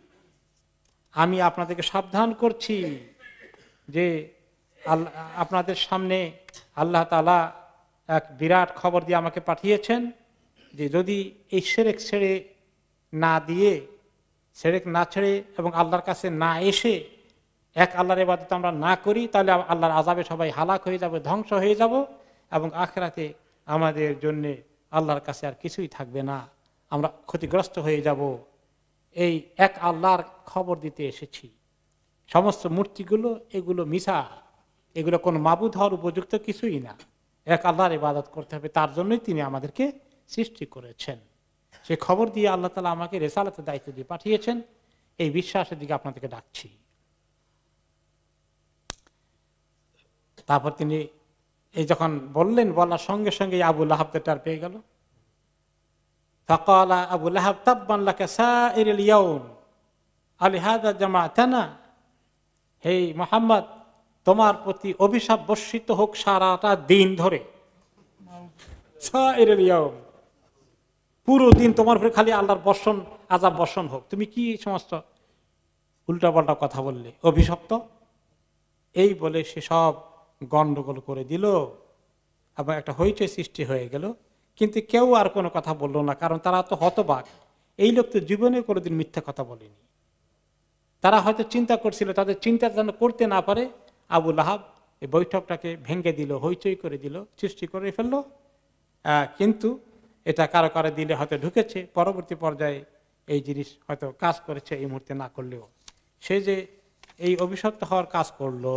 আমি আপনাদেরকে সাবধান করছি যে আপনাদের সামনে আল্লাহ তাআলা এক বিরাট খবর দিয়ে আমাকে পাঠিয়েছেন, যে যদি এই শিরক ছেড়ে না দিয়ে, শিরক না ছেড়ে এবং আল্লাহর কাছে না এসে এক আল্লাহর ইবাদত আমরা না করি, তাহলে আল্লাহর আযাবে সবাই হালাক হয়ে যাবে, ধ্বংস হয়ে যাব, এবং আখিরাতে আমাদের জন্য আল্লাহর কাছে আর কিছুই থাকবে না, আমরা ক্ষতিগ্রস্ত হয়ে যাব। এই এক আল্লাহর খবর দিতে এসেছি। সমস্ত মূর্তিগুলো এগুলো মিছা, এগুলো কোনো মাবুদ হওয়ার উপযুক্ত কিছুই না। এক আল্লাহর ইবাদত করতে হবে, তার জন্যই তিনি আমাদেরকে সৃষ্টি করেছেন। সে খবর দিয়ে আল্লাহ তাআলা আমাকে রিসালাতের দায়িত্ব দিয়ে পাঠিয়েছেন, এই বিশ্বাসের দিকে আপনাদেরকে ডাকছি। তারপর তিনি এই যখন বললেন, বলার সঙ্গে সঙ্গে আবু লাহাব টের পেয়ে গেল। ফাকালা আবু লাহাব তাব্বান লাকা সাইরিল ইয়াউম আলিহাযা জামাআতানা, হে মুহাম্মদ, তোমার প্রতি অভিশাপ বর্ষিত হোক সারাটা দিন ধরে। সাইরিল ইয়াউম, পুরো দিন তোমার উপরে খালি আল্লাহর বর্ষণ, আযাব বর্ষণ হোক। তুমি কি সমস্ত উল্টাপাল্টা কথা বললে, অভিশপ্ত। এই বলে সে সব গন্ডগোল করে দিল এবং একটা হইচই সৃষ্টি হয়ে গেল। কিন্তু কেউ আর কোনো কথা বললো না, কারণ তারা তো হতবাক। এই লোক তো জীবনে কোনোদিন মিথ্যা কথা বলেনি। তারা হয়তো চিন্তা করছিল, তাদের চিন্তা যেন করতে না পারে, আবু লাহাব এই বৈঠকটাকে ভেঙে দিল, হইচই করে দিল, সৃষ্টি করে ফেললো। কিন্তু এটা কারো কারো দিলে হয়তো ঢুকেছে, পরবর্তী পর্যায়ে এই জিনিস হয়তো কাজ করেছে, এই মুহূর্তে না করলেও। সে যে এই অভিশপ্ত হওয়ার কাজ করলো,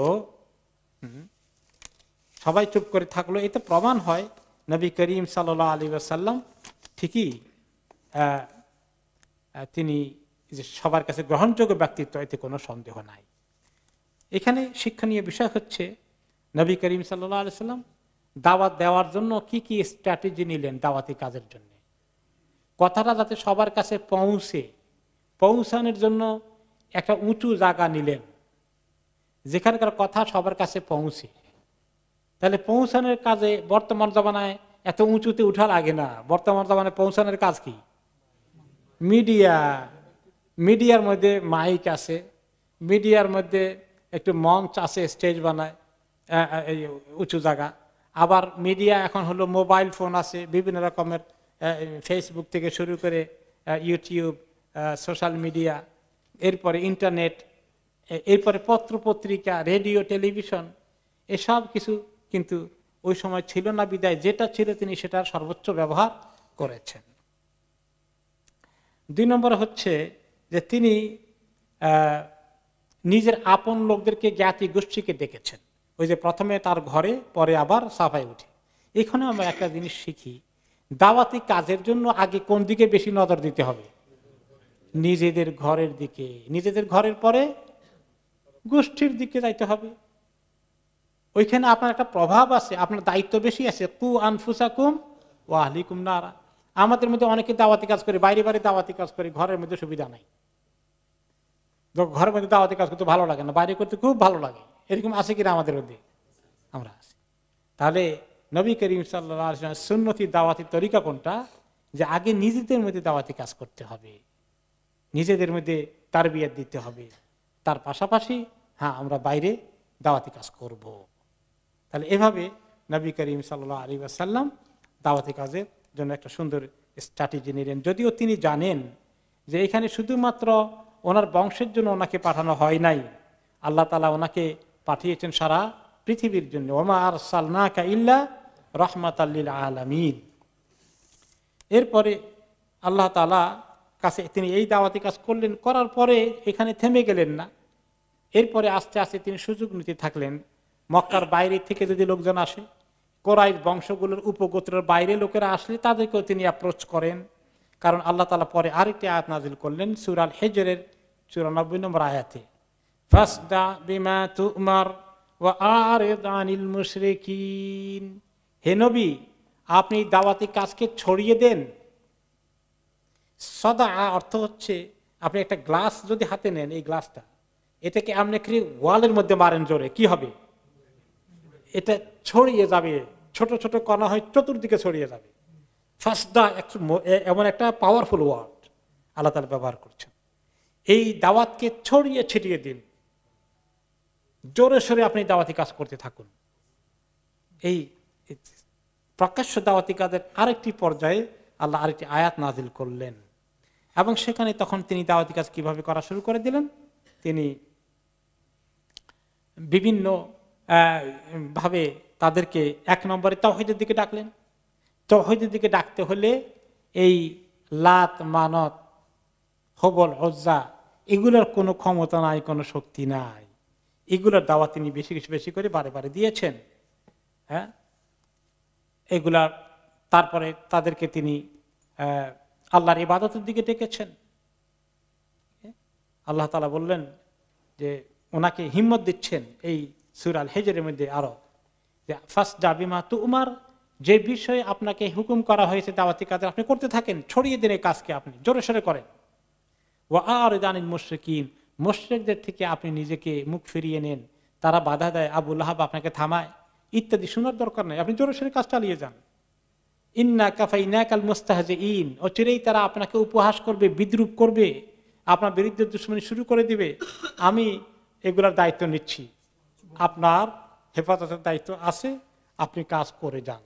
সবাই চুপ করে থাকলো, এতে প্রমাণ হয় নবী করিম সাল্লাল্লাহু আলাইহি ওয়াসাল্লাম ঠিকই তিনি যে সবার কাছে গ্রহণযোগ্য ব্যক্তিত্ব, এতে কোনো সন্দেহ নাই। এখানে শিক্ষণীয় বিষয় হচ্ছে, নবী করিম সাল্লাল্লাহু আলাইহি ওয়াসাল্লাম দাওয়াত দেওয়ার জন্য কি কি স্ট্র্যাটেজি নিলেন দাওয়াতি কাজের জন্য। কথাটা যাতে সবার কাছে পৌঁছানোর জন্য একটা উঁচু জায়গা নিলেন, যেখানকার কথা সবার কাছে পৌঁছে। তাহলে পৌঁছানোর কাজে বর্তমান জমানায় এত উঁচুতে উঠা লাগে না। বর্তমান জমানায় পৌঁছানোর কাজ কি? মিডিয়ার মধ্যে মাইক আছে, মিডিয়ার মধ্যে একটু মঞ্চ আছে, স্টেজ বানায়, উঁচু জায়গা। আবার মিডিয়া এখন হলো মোবাইল ফোন আছে, বিভিন্ন রকমের ফেসবুক থেকে শুরু করে ইউটিউব, সোশ্যাল মিডিয়া, এরপরে ইন্টারনেট, এরপরে পত্র পত্রিকা, রেডিও, টেলিভিশন, এসব কিছু কিন্তু ওই সময় ছিল না। বিদায় যেটা ছিল তিনি সেটার সর্বোচ্চ ব্যবহার করেছেন। 2 নম্বর হচ্ছে যে তিনি নিজের আপন লোকদেরকে, জ্ঞাতি গোষ্ঠীকে ডেকেছেন। ওই যে প্রথমে তার ঘরে, পরে আবার সাফায় উঠে। এখানে আমরা একটা জিনিস শিখি, দাওয়াতি কাজের জন্য আগে কোন দিকে বেশি নজর দিতে হবে? নিজেদের ঘরের দিকে। নিজেদের ঘরের পরে গোষ্ঠীর দিকে যাইতে হবে। ওইখানে আপনার একটা প্রভাব আছে, আপনার দায়িত্ব বেশি আছে। কু আনফুসাকুম ওয়া আহলিকুম নারা। আমাদের মধ্যে অনেকে দাওয়াতি কাজ করে, বাইরে বাইরে দাওয়াতি কাজ করে, ঘরের মধ্যে সুবিধা নাই। ঘরের মধ্যে দাওয়াতি কাজ করতে ভালো লাগে না, বাইরে করতে খুব ভালো লাগে। এরকম আছে কিনা আমাদের মধ্যে? আমরা আছি। তাহলে নবী করিম সাল্লাল্লাহু আলাইহি ওয়াসাল্লাম সুন্নতি দাওয়াতি তরিকা কোনটা? যে আগে নিজেদের মধ্যে দাওয়াতি কাজ করতে হবে, নিজেদের মধ্যে তারবিয়াত দিতে হবে, তার পাশাপাশি আমরা বাইরে দাওয়াতি কাজ করব। তাহলে এভাবে নবী করিম সাল্লাল্লাহু আলাইহি ওয়াসাল্লাম দাওয়াতি কাজের জন্য একটা সুন্দর স্ট্র্যাটেজি নিলেন। যদিও তিনি জানেন যে এখানে শুধুমাত্র ওনার বংশের জন্য ওনাকে পাঠানো হয় নাই, আল্লাহ তাআলা ওনাকে পাঠিয়েছেন সারা পৃথিবীর জন্য। ওমা আরসালনাকা ইল্লা রাহমাতাল লিল আলামিন। এরপরে আল্লাহ তাআলা কাছে তিনি এই দাওয়াতি কাজ করলেন, করার পরে এখানে থেমে গেলেন না। এরপরে আস্তে আস্তে তিনি সুযোগ নিতে থাকলেন। মক্কার বাইরে থেকে যদি লোকজন আসে, কোরাইশ বংশগুলোর উপগোত্রের বাইরে লোকেরা আসলে তাদেরকেও তিনি অ্যাপ্রোচ করেন। কারণ আল্লাহ তাআলা পরে আরেকটি আয়াত নাজিল করলেন সূরা আল হিজরের 94 নম্বর আয়াতে, ফাসদা বিমা তুমার ওয়া আরিদ আনিল মুশরিকিন। হে নবী, আপনি দাওয়াতি কাজকে ছড়িয়ে দেন সদা অর্থ হচ্ছে আপনি একটা গ্লাস যদি হাতে নেন, এই গ্লাসটা এটাকে আপনি ওয়ালের মধ্যে মারেন জোরে, কি হবে? এটা ছড়িয়ে যাবে, ছোট ছোট কণা হয় চতুর্দিকে ছড়িয়ে যাবে। ফাসদা এমন একটা পাওয়ারফুল ওয়ার্ড আল্লাহ তাআলা ব্যবহার করছেন। এই দাওয়াতকে ছড়িয়ে ছিটিয়ে দিন, জোরে সোরে আপনি দাওয়াতি কাজ করতে থাকুন। এই প্রকাশ্য দাওয়াতি কাজের আরেকটি পর্যায়ে আল্লাহ আরেকটি আয়াত নাজিল করলেন, এবং সেখানে তখন তিনি দাওয়াতি কাজ কিভাবে করা শুরু করে দিলেন। তিনি বিভিন্ন ভাবে তাদেরকে এক নম্বরে তাওহীদের দিকে ডাকলেন। তাওহীদের দিকে ডাকতে হলে এই লাত, মানত, হবল, উজ্জা এগুলোর কোনো ক্ষমতা নাই, কোনো শক্তি নাই। এগুলোর দাওয়াত তিনি বেশি বেশি করে বারে বারে দিয়েছেন। হ্যাঁ, এগুলার তারপরে তাদেরকে তিনি আল্লাহর ইবাদতের দিকে ডেকেছেন। আল্লাহ তাআলা বললেন যে ওনাকে হিম্মত দিচ্ছেন এই সূরা আল হিজরের মধ্যে আরো, যে ফাসদা বিমা তুমার, যে বিষয়ে আপনাকে হুকুম করা হয়েছে দাওয়াতি কাজ আপনি করতে থাকেন, ছড়িয়ে দিন এই কাজকে, আপনি জোরে সোরে করেন। ওয়া আরিদ আনিল মুশরিকিন, মুশরিকদের থেকে আপনি নিজেকে মুখ ফিরিয়ে নেন, তারা বাধা দেয়, আবু লাহাব আপনাকে থামায় ইত্যাদি, শোনার দরকার নেই, আপনি জোরে সোরে কাজ চালিয়ে যান। ইন্না কাফাইনাকাল মুস্তাহজিইন, অচিরেই তারা আপনাকে উপহাস করবে, বিদ্রূপ করবে, আপনার বিরুদ্ধে দুশমনি শুরু করে দিবে। আমি এগুলার দায়িত্ব নিচ্ছি, আপনার হেফাজতের দায়িত্ব আছে, আপনি কাজ করে যান।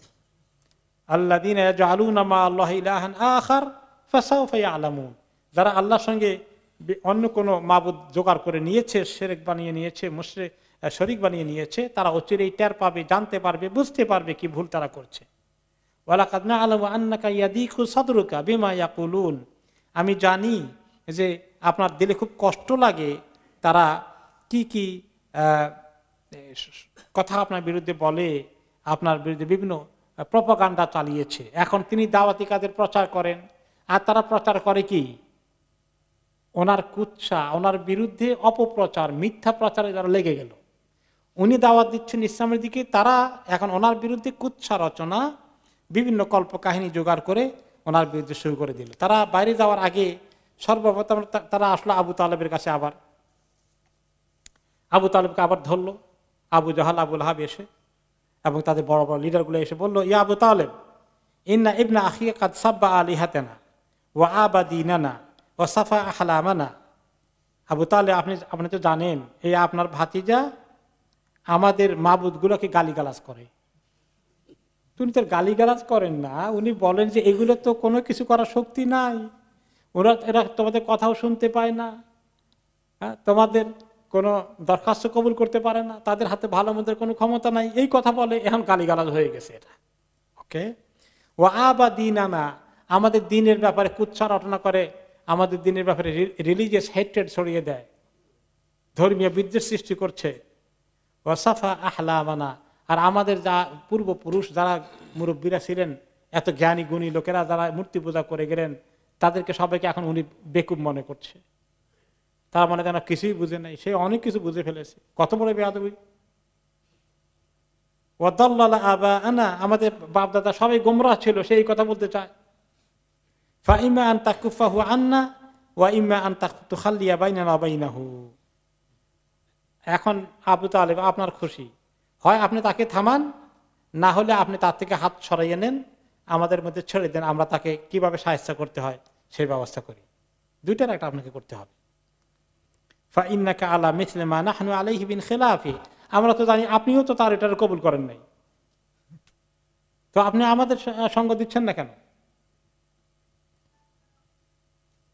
আল্লাযীনা ইয়াজআলুনা মা আল্লাহি ইলাহান আখার ফাসাউফা ইয়ালামুন, যারা আল্লাহর সঙ্গে অন্য কোনো মাবুদ জোগাড় করে নিয়েছে, শিরক বানিয়ে নিয়েছে, মুশরিক শরীক বানিয়ে নিয়েছে, তারা অচিরেই টের পাবে, জানতে পারবে, বুঝতে পারবে কি ভুল তারা করছে। ওয়ালাকাদ না'লামু আন্নাকা ইয়াদিকু সাদরুকা বিমা ইয়াকুলুন, আমি জানি যে আপনার দিলে খুব কষ্ট লাগে, তারা কি কি কথা আপনার বিরুদ্ধে বলে, আপনার বিরুদ্ধে বিভিন্ন প্রপাগান্ডা চালিয়েছে। এখন তিনি দাওয়াতি কাজের প্রচার করেন, আর তারা প্রচার করে কি? ওনার কুৎসা, ওনার বিরুদ্ধে অপপ্রচার, মিথ্যা প্রচারে যারা লেগে গেল। উনি দাওয়াত দিচ্ছেন ইসলামের দিকে, তারা এখন ওনার বিরুদ্ধে কুৎসা রচনা, বিভিন্ন কল্পকাহিনী জোগাড় করে ওনার বিরুদ্ধে শুরু করে দিল। তারা বাইরে যাওয়ার আগে সর্বপ্রথম তারা আসলো আবু তালেবের কাছে, আবার আবু তালেবকে আবার ধরলো আবু জাহাল, আবু লাহাব এসে, এবং তাদের বড় বড় লিডারগুলো এসে বলল, ইয়া আবু তালেব, ইন্না ইবনা আখিয়া কাদ সাব্বা আলিহাতানা ওয়া আবাদিনানা ওয়া সাফা আহলামানা। আবু তালেব, আপনি তো জানেন এই আপনার ভাতিজা আমাদের মাবুদগুলোকে গালিগালাজ করে। উনি তো গালিগালাজ করেন না, উনি বলেন যে এগুলো তো কোনো কিছু করার শক্তি নাই, এরা তোমাদের কথাও শুনতে পায় না, তোমাদের কোনো দরখাস্ত কবুল করতে পারে না, তাদের হাতে ভালো মন্দের কোনো ক্ষমতা নাই, এই কথা বলে। এখন গালিগালাজ হয়ে গেছে এটা। ওকে, ও আবাদিনানা, আমাদের দিনের ব্যাপারে কুৎসা রটনা করে, আমাদের দিনের ব্যাপারে রিলিজিয়াস হেট্রেড ছড়িয়ে দেয়, ধর্মীয় বিদ্বেষ সৃষ্টি করছে। ওয়াসাফা আহলামানা, আর আমাদের যা পূর্বপুরুষ যারা মুরব্বীরা ছিলেন, এত জ্ঞানী গুণী লোকেরা যারা মূর্তি পূজা করে গেলেন, তাদেরকে সবাইকে এখন উনি বেকুব মনে করছে। তার মানে যেন কিছুই বুঝে নাই, সে অনেক কিছু বুঝে ফেলেছে। কত বড় বেয়াদবি! ওয়াদাল্লালা আবাআনা, আমাদের বাপ দাদা সবাই গোমরাহ ছিল, সেই কথা বলতে চায়। ফাইমা আন তাকুফাহু আন্না ওয়া ইম্মা আন তুখাল্লিয়া বাইনানা ওয়া বাইনাহু। এখন আবু তালেব আপনার খুশি, হয় আপনি তাকে থামান, না হলে আপনি তার থেকে হাত সরাইয়ে নেন, আমাদের মধ্যে ছেড়ে দেন, আমরা তাকে কিভাবে সাহায্য করতে হয় সেই ব্যবস্থা করি। দুইটার একটা আপনাকে করতে হবে। ফাইন্নাকা আলা মিসলি মা নাহনু আলাইহি বিন খিলাফি, আমরা তো জানি আপনিও তো তার এটার কবুল করেন নাই, তো আপনি আমাদের সঙ্গ দিচ্ছেন না কেন?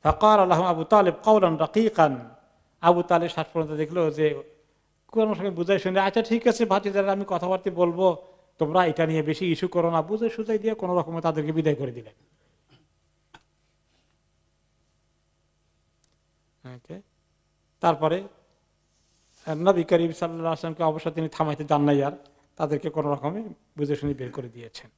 ফাকাল লাহু আবু তালেব কাওলান রাকিকান, আবু তালেব শেষ পর্যন্ত দেখলো যে কোন সঙ্গে বুঝাই শুনে, আচ্ছা ঠিক আছে ভাতিজারা, আমি কথাবার্তা বলবো, তোমরা এটা নিয়ে বেশি ইস্যু করো না, বুঝে সুঝাই দিয়ে কোন রকমে তাদেরকে বিদায় করে দিলেন। তারপরে নবী করিম সাল্লাল্লাহু আলাইহি ওয়াসাল্লামকে অবশ্য তিনি থামাইতে যান নাই, আর তাদেরকে কোন রকমে বুঝে শুনে বের করে দিয়েছেন।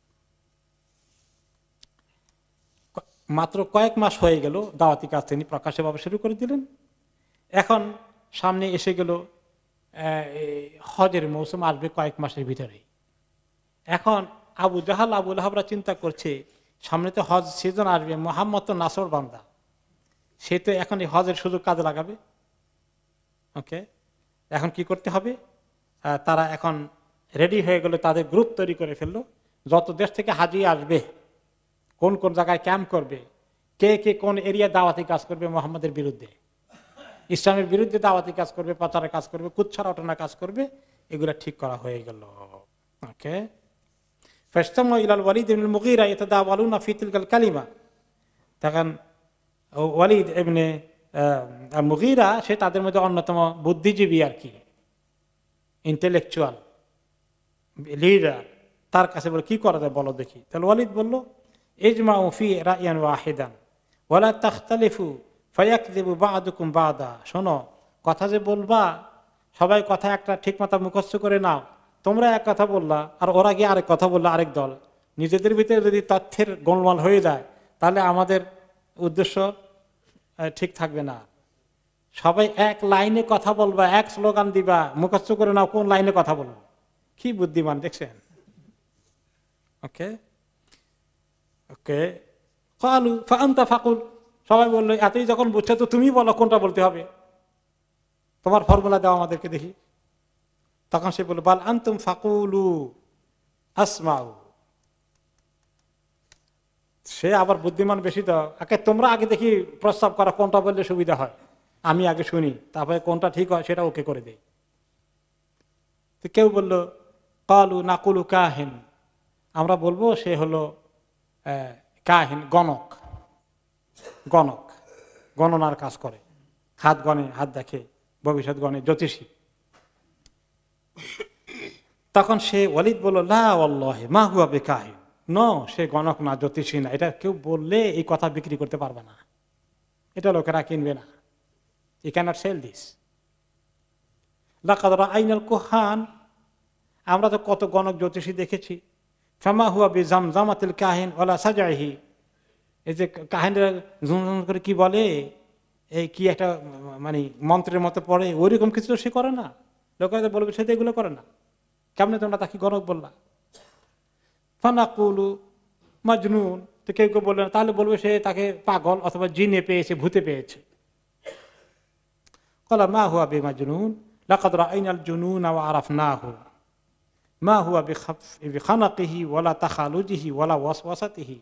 মাত্র কয়েক মাস হয়ে গেল দাওয়াতি কাজ তিনি প্রকাশ্যে ভাবে শুরু করে দিলেন। এখন সামনে এসে গেল হজের মৌসুম, আসবে কয়েক মাসের ভিতরে। এখন আবু জাহাল, আবু লাহাবরা চিন্তা করছে সামনে তো হজ সিজন আসবে, মুহাম্মদ তো নাসর বান্দা, সে তো এখন এই হজের সুযোগ কাজে লাগাবে। ওকে, এখন কি করতে হবে, তারা এখন রেডি হয়ে গেল, তাদের গ্রুপ তৈরি করে ফেললো, যত দেশ থেকে হাজি আসবে, কোন কোন জায়গায় ক্যাম্প করবে, কে কে কোন এরিয়া দাওয়াতি কাজ করবে, মোহাম্মদের বিরুদ্ধে, ইসলামের বিরুদ্ধে দাওয়াতি কাজ করবে, প্রচারের কাজ করবে, কুচ্ছার অটনার কাজ করবে, এগুলা ঠিক করা হয়ে গেল। ওকে, ওয়ালিদ ইবনে মুগীরা ইয়াতাদাওয়ালুনা ফি তিলকাল কালিমা, তখন ওয়ালিদ ইবনে মুগীরা সে তাদের মধ্যে অন্যতম বুদ্ধিজীবী আর কি, ইন্টেলেকচুয়াল লিডার, তার কাছে বলে কি করা যায় বলো দেখি। তাহলে ওয়ালিদ বলল, ইজমাউ ফি রাইয়ান ওয়াহিদান ওয়ালা তাখতালিফু ফায়াকযিবু বা'দুকুম বা'দা। শোনো, কথা যে বলবা, সবাই কথা একটা ঠিক মতো মুখস্থ করে নাও। তোমরা এক কথা বললা আর ওরা গিয়ে আরেক কথা বললা, আরেক দল, নিজেদের ভিতরে যদি তথ্যের গোলমাল হয়ে যায় তাহলে আমাদের উদ্দেশ্য ঠিক থাকবে না। সবাই এক লাইনে কথা বলবা, এক স্লোগান দিবা, মুখস্থ করে নাও কোন লাইনে কথা বলবো। কি বুদ্ধিমান দেখছেন। ওকে ওকে, ক্বালু ফাআনতা ফাকুল, সবাই বললো এতই যখন বুঝছো তো তুমি বলো কোনটা বলতে হবে, তোমার ফর্মুলা দাও আমাদেরকে দেখি। তখন সে বলল, বাল আনতুম ফাকুলু আসমাউ। সে আবার বুদ্ধিমান বেশি, তো তোমরা আগে দেখি প্রস্তাব করা কোনটা বললে সুবিধা হয়, আমি আগে শুনি, তারপরে কোনটা ঠিক হয় সেটা ওকে করে দেই। তো কেউ বলল, ক্বালু নাকুলু কাহিন, আমরা বলবো সে হলো কাহিন, গণক, গণক গণনার কাজ করে, হাত গণে, হাত দেখে, ভবিষ্যৎ গণে, জ্যোতিষী। তখন সে ওয়ালিদ বলল, লা ওয়াল্লাহি মা হুয়া বিকাহিন, নো, সে গণক না, জ্যোতিষী না, এটা কেউ বললে এই কথা বিক্রি করতে পারবে না, এটা লোকেরা কিনবে না, ইউ ক্যানট সেল দিস। লাকাদ রাআইনাল কুহান, আমরা তো কত গণক জ্যোতিষী দেখেছি। ফামা হুয়া বিজামজামাতিল কাহিন ওয়ালা সাজাইহি, এই যে কাহিনীরা ঝুমঝুম করে কি বলে, এই কি একটা মানে মন্ত্রের মতো পড়ে, ওইরকম কিছু সে করে না। লোকেরা বলবে সে তো এগুলো করে না, কেমনে তোমরা তাকে গণক বললা। ফানাকুলু মাজনুন, তো কেউ কেউ বলবে না, তাহলে বলবে সে তাকে পাগল অথবা জিনে পেয়েছে, ভূতে পেয়েছে। ক্বালা মা হুয়া বিমাজনুন লাকাদ রাআইনাল জুনুনা ওয়া আরাফনাহু মা হুয়া বিখানাকিহি ওয়ালা তাখালুজিহি ওয়ালা ওয়াসওয়াসাতিহি।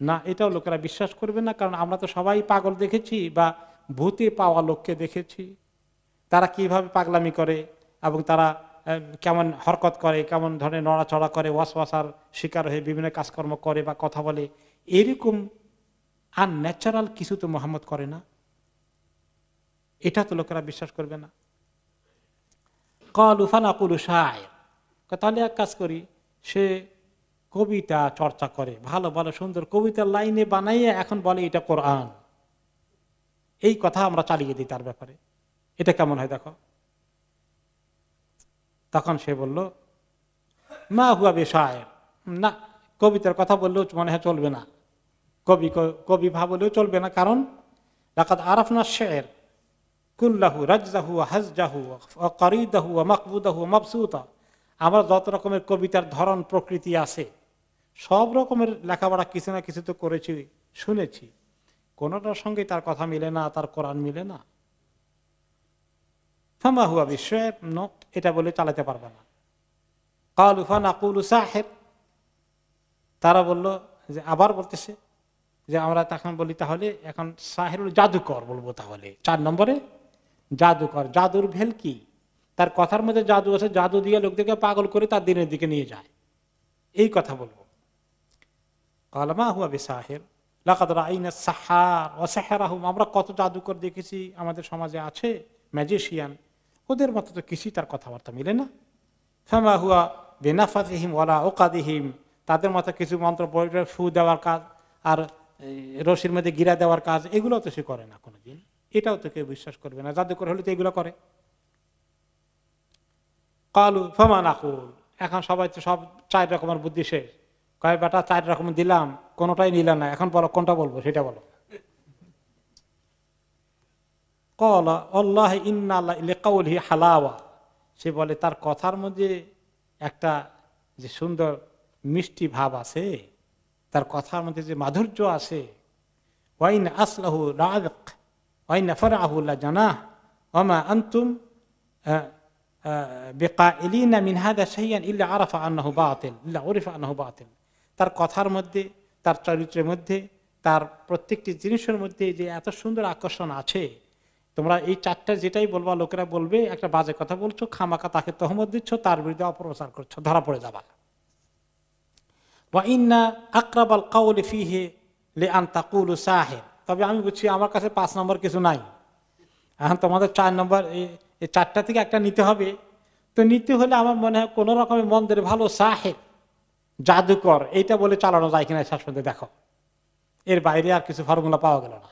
না, এটাও লোকেরা বিশ্বাস করবে না, কারণ আমরা তো সবাই পাগল দেখেছি বা ভূতে পাওয়া লোককে দেখেছি, তারা কিভাবে পাগলামি করে এবং তারা কেমন হরকত করে, কেমন ধরনের নড়াচড়া করে, ওয়াসওয়াসার শিকার হয়ে বিভিন্ন কাজকর্ম করে বা কথা বলে, এরকম আনন্যাচারাল কিছু তো মুহাম্মদ করে না, এটা তো লোকেরা বিশ্বাস করবে না। ক্বালু ফানাকুলু শায়র, তাহলে এক কাজ করি, সে কবিতা চর্চা করে, ভালো ভালো সুন্দর কবিতার লাইনে বানাইয়ে এখন বলে এটা কোরআন, এই কথা আমরা চালিয়ে দিই তার ব্যাপারে, এটা কেমন হয় দেখো। তখন সে বলল, মা হুয়া বিশায়ের, না, কবিতার কথা বললেও মনে হয় চলবে না, কবি ভাবলেও চলবে না, কারণ লাকাদ আরাফনা শের কুল্লাহু রাজজাহু হাজজাহু কারিদাহু মাকবুদাহু মাবসুতা, আমরা যত রকমের কবিতার ধরন প্রকৃতি আছে সব রকমের লেখাপড়া কিছু না কিছু তো করেছি, শুনেছি, কোনটার সঙ্গে তার কথা মিলে না, তার কোরআন মিলে না। ফামা হুয়া বিশায়ের, নো, এটা বলে চালাতে পারবে না। ক্বালু ফানাকুলু সাহির, তারা বলল যে, আবার বলতেছে যে আমরা তখন বলি তাহলে এখন সাহিরুল জাদুকর বলবো, তাহলে 4 নম্বরে জাদুকর, জাদুর ভেল কি, তার কথার মধ্যে জাদু আছে, জাদু দিয়ে লোকদেরকে পাগল করে তার দিনের দিকে নিয়ে যায়, এই কথা বলবো। ক্বালা মা হুয়া বিসাহির লাকাদ রাআইনা সাহার ওয়া সাহারাহুম, আমরা কত জাদুকর দেখেছি আমাদের সমাজে আছে, ম্যাজিশিয়ান, ওদের মতো তো কিছুই তার কথাবার্তা মিলে না। ফামা হুয়া বিনাফাযিহিম ওয়ালা উকাদিহিম, তাদের মতো কিছু মন্ত্র পড়ে ফু দেওয়ার কাজ আর রশির মধ্যে গিরা দেওয়ার কাজ, এগুলো তো সে করে না কোনোদিন, এটাও তো কেউ বিশ্বাস করবে না, জাদুকর হলে তো এগুলো করে। ক্বালু ফামা নাকুল, এখন সবাই তো সব 4 রকমের বুদ্ধি শেষ, কয় বেটা 4 রকম দিলাম, কোনোটাই নিলাম না, এখন বলো কোনটা বলবো সেটা বলো। ক্বালা আল্লাহি ইন্না লিকাউলিহি হালাওয়া, সে বলে তার কথার মধ্যে একটা যে সুন্দর মিষ্টি ভাব আছে, তার কথার মধ্যে যে মাধুর্য আছে, ওয়াইন আসলাহু লাআযক ওয়াইন ফারআহু লাজানাহ ওয়ামা আনতুম বিকাইলিনা মিন হাযা শাইআন ইল্লা আরাফা আন্নাহু বাতিল ইল্লা উরিফা আন্নাহু বাতিল। তার কথার মধ্যে, তার চরিত্রের মধ্যে, তার প্রত্যেকটি জিনিসের মধ্যে যে এত সুন্দর আকর্ষণ আছে, তোমরা এই চারটা যেটাই বলবা লোকেরা বলবে একটা বাজে কথা বলছো, খামাকা তাকে তহমত দিচ্ছ, তার বিরুদ্ধে অপপ্রচার করছো, ধরা পড়ে যাবা। ওয়া ইন্না আকরাবাল কাউলি ফিহি লিআন তাকুলু সাহির। তবে আমি বুঝছি আমার কাছে 5 নম্বর কিছু নাই, এখন তোমাদের 4 নম্বর, এই 4টা থেকে একটা নিতে হবে। তো নিতে হলে আমার মনে হয় কোন রকমের মন্দের ভালো সাহির, জাদুকর, এইটা বলে চালানো যায় কিনা শেষ পর্যন্ত দেখো। এর বাইরে আর কিছু ফর্মুলা পাওয়া গেল না।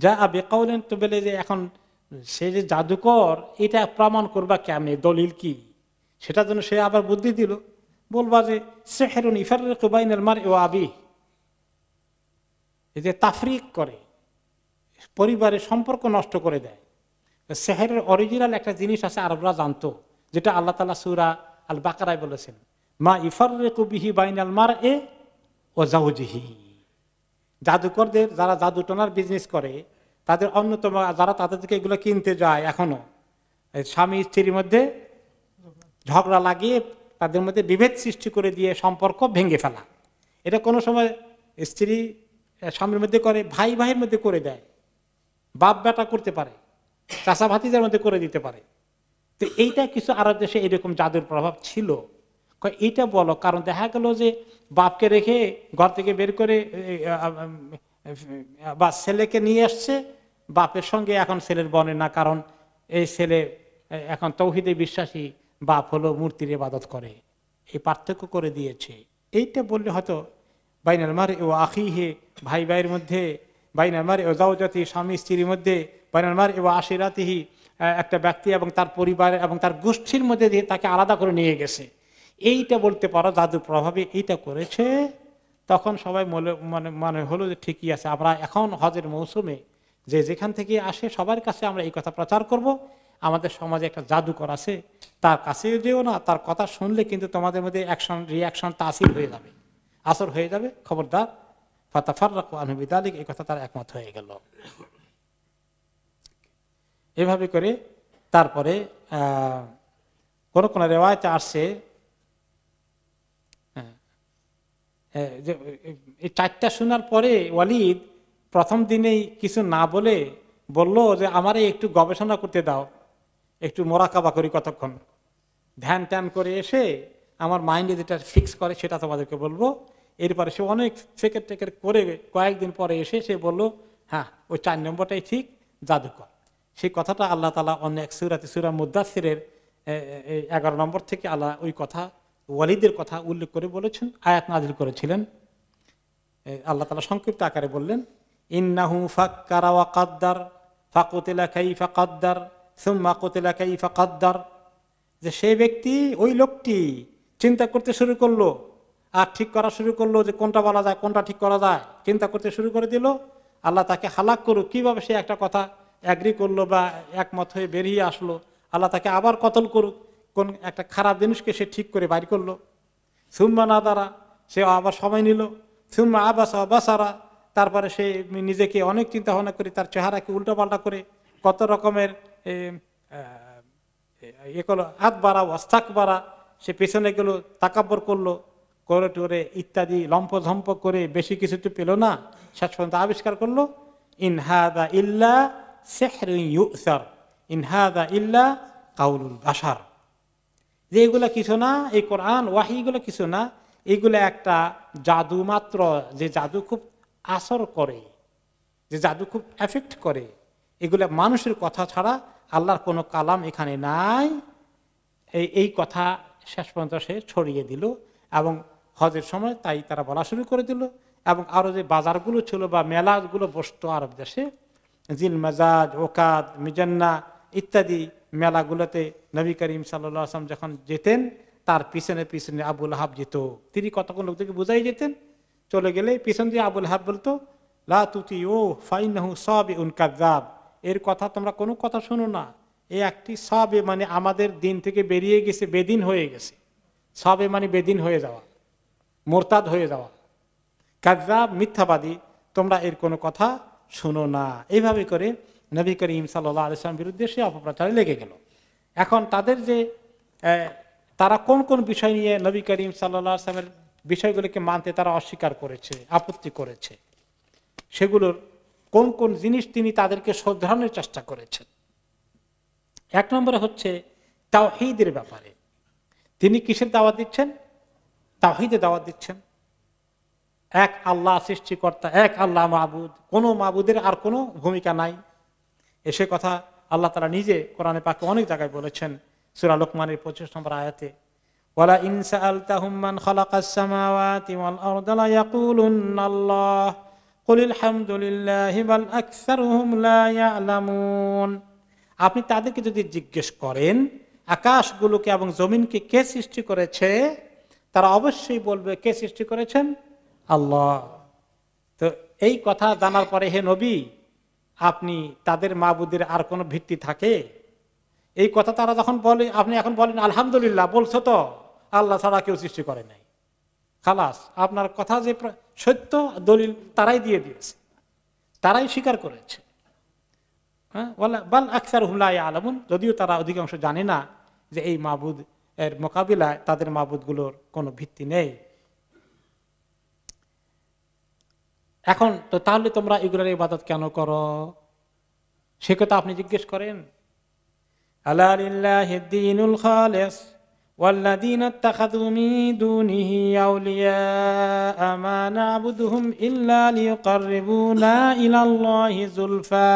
যা আবে কাউলেন, তো বলে যে এখন সে যে জাদুকর এটা প্রমাণ করবা কেমনে, দলিল কি, সেটার জন্য সে আবার বুদ্ধি দিল। বলবা যে সিহরুন ইফাররিকু বাইনাল মারই ওয়া আবিহি, এই যে তাফরিক করে, পরিবারের সম্পর্ক নষ্ট করে দেয়। সিহরের অরিজিনাল একটা জিনিস আছে, আরবরা জানতো, যেটা আল্লাহ তাআলা সূরা আল বাকারায় বলেছেন, মা ইফাররিকু বিহি বাইনাল মারই ওয়া যাওজিহি। জাদুকরদের, যারা জাদু টোনার বিজনেস করে, তাদের অন্যতম, যারা তাদের দিকে এগুলো কিনতে যায়, এখনো স্বামী স্ত্রীর মধ্যে ঝগড়া লাগিয়ে তাদের মধ্যে বিভেদ সৃষ্টি করে দিয়ে সম্পর্ক ভেঙে ফেলা। এটা কোনো সময় স্ত্রী স্বামীর মধ্যে করে, ভাই ভাইয়ের মধ্যে করে দেয়, বাপ বেটা করতে পারে, চাচা ভাতিজার মধ্যে করে দিতে পারে। তো এইটা কিছু আরব দেশে এরকম জাদুর প্রভাব ছিল। এইটা বলো, কারণ দেখা গেল যে বাপকে রেখে ঘর থেকে বের করে বা ছেলেকে নিয়ে আসছে, বাপের সঙ্গে এখন ছেলের বনে না, কারণ এই ছেলে এখন তৌহিদে বিশ্বাসী, বাপ হলো মূর্তির ইবাদত করে, এই পার্থক্য করে দিয়েছে। এইটা বললে হয়তো বাইনাল মারই ওয়া আখিহি, ভাই ভাইয়ের মধ্যে, বাইনাল মারই ওয়া যাওজাতিহি, স্বামী স্ত্রীর মধ্যে, বাইনাল মারই ওয়া আশিরাতিহি, একটা ব্যক্তি এবং তার পরিবার এবং তার গোষ্ঠীর মধ্যে দিয়ে তাকে আলাদা করে নিয়ে গেছে। এইটা বলতে পারো জাদুর প্রভাবে এইটা করেছে। তখন সবাই মনে হলো যে ঠিকই আছে, আমরা এখন হজের মৌসুমে যে যেখান থেকে আসে সবার কাছে আমরা এই কথা প্রচার করব, আমাদের সমাজে একটা জাদুকর আছে, তার কাছে যেও না, তার কথা শুনলে কিন্তু তোমাদের মধ্যে অ্যাকশন রিয়াকশন তাসির হয়ে যাবে, আসর হয়ে যাবে, খবরদার। ফাতাফাররাকু আনহু বিযালিক, এই কথা তার একমত হয়ে গেল। এভাবে করে তারপরে কোন রিওয়ায়েতে আসছে এই 4টা শোনার পরে ওয়ালিদ প্রথম দিনেই কিছু না বলে বলল যে আমারে একটু গবেষণা করতে দাও, একটু মোরাকাবা করি, কতক্ষণ ধ্যান ট্যান করে এসে আমার মাইন্ডে যেটা ফিক্স করে সেটা তোমাদেরকে বলবো। এরপরে সে অনেক ফেকের টেকের করে কয়েকদিন পরে এসে সে বলল, হ্যাঁ ওই 4 নম্বরটাই ঠিক, জাদুকর। সেই কথাটা আল্লাহ তাআলা অন্য এক সূরাতে, সূরা মুদ্দাসসিরের 11 নম্বর থেকে আল্লাহ ওই কথা, ওয়ালিদের কথা উল্লেখ করে বলেছেন, আয়াত নাযিল করেছিলেন। আল্লাহ তাআলা সংক্ষিপ্ত আকারে বললেন, ইন্নাহু ফাক্কারা ওয়া কাদ্দার ফাকুতিলা কাইফা কাদ্দার সুম্মা কুতিলা কাইফা কাদ্দার, যে সেই ব্যক্তি, ওই লোকটি চিন্তা করতে শুরু করলো আর ঠিক করা শুরু করলো যে কোনটা বলা যায়, কোনটা ঠিক করা যায়, চিন্তা করতে শুরু করে দিল। আল্লাহ তাকে হালাক করুক, কিভাবে সে একটা কথা অ্যাগ্রি করলো বা একমত হয়ে বেরিয়ে আসলো, আল্লাহ তাকে আবার কতল করুক, কোন একটা খারাপ জিনিসকে সে ঠিক করে বাইর করলো। সুম্মা নাদারা, সে আবার সময় নিল। সুম্মা আবাসা বাসারা, তারপরে সে নিজেকে অনেক চিন্তা ভাবনা করে তার চেহারাকে উল্টাপাল্টা করে কত রকমের হাত বাড়া, অস্তাক বাড়া, সে পেছনে গেল, তাকাব্বর করলো, করে টোরে ইত্যাদি লম্পঝম্প করে বেশি কিছু তো পেল না, শেষ পর্যন্ত আবিষ্কার করলো ইনহাদা ইল্লা সিহরুন ইউসার, ইনহাদা ইল্লা কাউলুল বাশার, যে এগুলা কিছু না, এই কোরআন ওয়াহিগুলো কিছু না, এগুলো একটা জাদু মাত্র, যে জাদু খুব আসর করে, যে জাদু খুব এফেক্ট করে, এগুলা মানুষের কথা ছাড়া আল্লাহর কোনো কালাম এখানে নাই। এই কথা শেষ পর্যন্ত সে ছড়িয়ে দিল এবং হজের সময় তাই তারা বলা শুরু করে দিল। এবং আরো যে বাজারগুলো ছিল বা মেলাগুলো বসতো আরব দেশে, জিল মাজাজ, ওকাদ, মিজান্না ইত্যাদি মেলাগুলোতে নবী করিম সাল্লাল্লাহু আলাইহি ওয়াসাল্লাম যখন যেতেন, তার পিছনে পিছনে আবু লাহাব যেত। তিনি কতক্ষণ লোকদেরকে বুঝাই যেতেন, চলে গেলে পিছন দিয়ে আবু লাহাব বলতো, লা তুতিউ ফাইন্নাহু সাবিউন কাযাব, এর কথা তোমরা কোনো কথা শোনো না, এই একটি সাবে মানে আমাদের দিন থেকে বেরিয়ে গেছে, বেদিন হয়ে গেছে। সাবে মানে বেদিন হয়ে যাওয়া, মোরতাদ হয়ে যাওয়া। কাযযাব, মিথ্যাবাদী, তোমরা এর কোনো কথা শুনো না। এইভাবে করে নবী করিম সাল্লাল্লাহু আলাইহি ওয়াসাল্লামের বিরুদ্ধে সে অপপ্রচারে লেগে গেল। এখন তাদের যে তারা কোন কোন বিষয় নিয়ে নবী করিম সাল্লাল্লাহু আলাইহি ওয়াসাল্লামের বিষয়গুলোকে মানতে তারা অস্বীকার করেছে, আপত্তি করেছে, সেগুলোর কোন কোন জিনিস তিনি তাদেরকে শোধরানোর চেষ্টা করেছেন। এক নম্বরে হচ্ছে তাওহীদের ব্যাপারে। তিনি কিসের দাওয়াত দিচ্ছেন? তাওহীদের দাওয়াত দিচ্ছেন। এক আল্লাহ সৃষ্টিকর্তা, এক আল্লাহ মাবুদ, কোনো মাবুদের আর কোনো ভূমিকা নাই। এসে কথা আল্লাহ তাআলা নিজে কোরআনে পাকে অনেক জায়গায় বলেছেন। সূরা লোকমানের 25 নম্বর আয়াতে, ওয়ালা ইন সাআলতাহুম মান খালাকাস সামাওয়াতি ওয়াল আরদা লা ইয়াকুলুন্নাল্লাহ কুলিল হামদুলিল্লাহি বাল আকসারুহুম লা ইয়ালামুন। আপনি তাদেরকে যদি জিজ্ঞেস করেন আকাশগুলোকে এবং জমিনকে কে সৃষ্টি করেছে, তারা অবশ্যই বলবে কে সৃষ্টি করেছেন? আল্লাহ। তো এই কথা জানার পরে হে নবী, আপনি তাদের মাবুদের আর কোনো ভিত্তি থাকে? এই কথা তারা যখন বলে, আপনি এখন বলেন আলহামদুলিল্লাহ, বলছো তো আল্লাহ ছাড়া কেউ সৃষ্টি করে নাই, খালাস, আপনার কথা যে সত্য দলিল তারাই দিয়ে দিয়েছে, তারাই স্বীকার করেছে। বাল আকসারুহুম লা ইয়ালামুন, যদিও তারা অধিকাংশ জানে না যে এই মাবুদ এর মোকাবিলায় তাদের মাবুদগুলোর কোনো ভিত্তি নেই। এখন তো তাহলে তোমরা এগুলোর ইবাদত কেন করো, সে কথা আপনি জিজ্ঞেস করেন। আলা লিল্লাহিদ দীনুল খালিস ওয়াল্লাযীনা ইত্তাখাযু মিন দুনিহি আউলিয়া মা না'বুদুহুম ইল্লা লিয়ুকাররিবুনা ইলাল্লাহি যুলফা।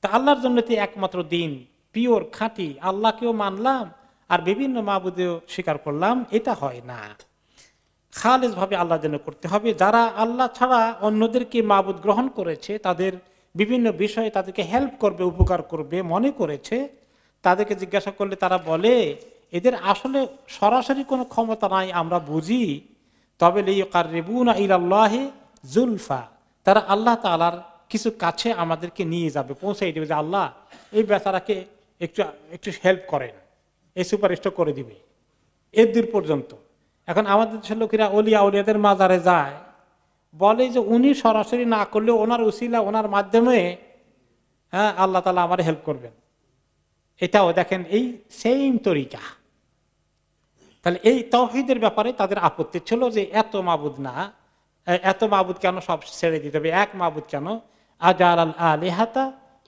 তা আল্লাহর জন্য তো একমাত্র দিন, পিওর খাঁটি, আল্লাহকেও মানলাম আর বিভিন্ন মাবুদেও স্বীকার করলাম, এটা হয় না। খালেস ভাবে আল্লাহর জন্য করতে হবে। যারা আল্লাহ ছাড়া অন্যদেরকে মাবুদ গ্রহণ করেছে, তাদের বিভিন্ন বিষয়ে তাদেরকে হেল্প করবে, উপকার করবে মনে করেছে, তাদেরকে জিজ্ঞাসা করলে তারা বলে এদের আসলে সরাসরি কোনো ক্ষমতা নাই, আমরা বুঝি, তবে লিয়ুকাররিবুনা ইলাল্লাহি যুলফা, তারা আল্লাহ তাআলার কিছু কাছে আমাদেরকে নিয়ে যাবে, পৌঁছাই দেবে, যে আল্লাহ এই বেচারাকে একটু একটু হেল্প করেন, এই সুপারিশটা করে দিবে, এর দূর পর্যন্ত। এখন আমাদের দেশের লোকেরা অলিয়া উলিয়াদের মাজারে যায়, বলে যে উনি সরাসরি না করলেও ওনার উসিলা, ওনার মাধ্যমে আল্লাহ তাআলা আমার হেল্প করবেন। এটাও দেখেন এই সেম তরিকা। তাহলে এই তাওহীদের ব্যাপারে তাদের আপত্তি ছিল যে এত মাবুদ না, এত মাবুদ কেন, সব ছেড়ে দিতে হবে, এক মাবুদ কেন? আজালাল আলিহাতা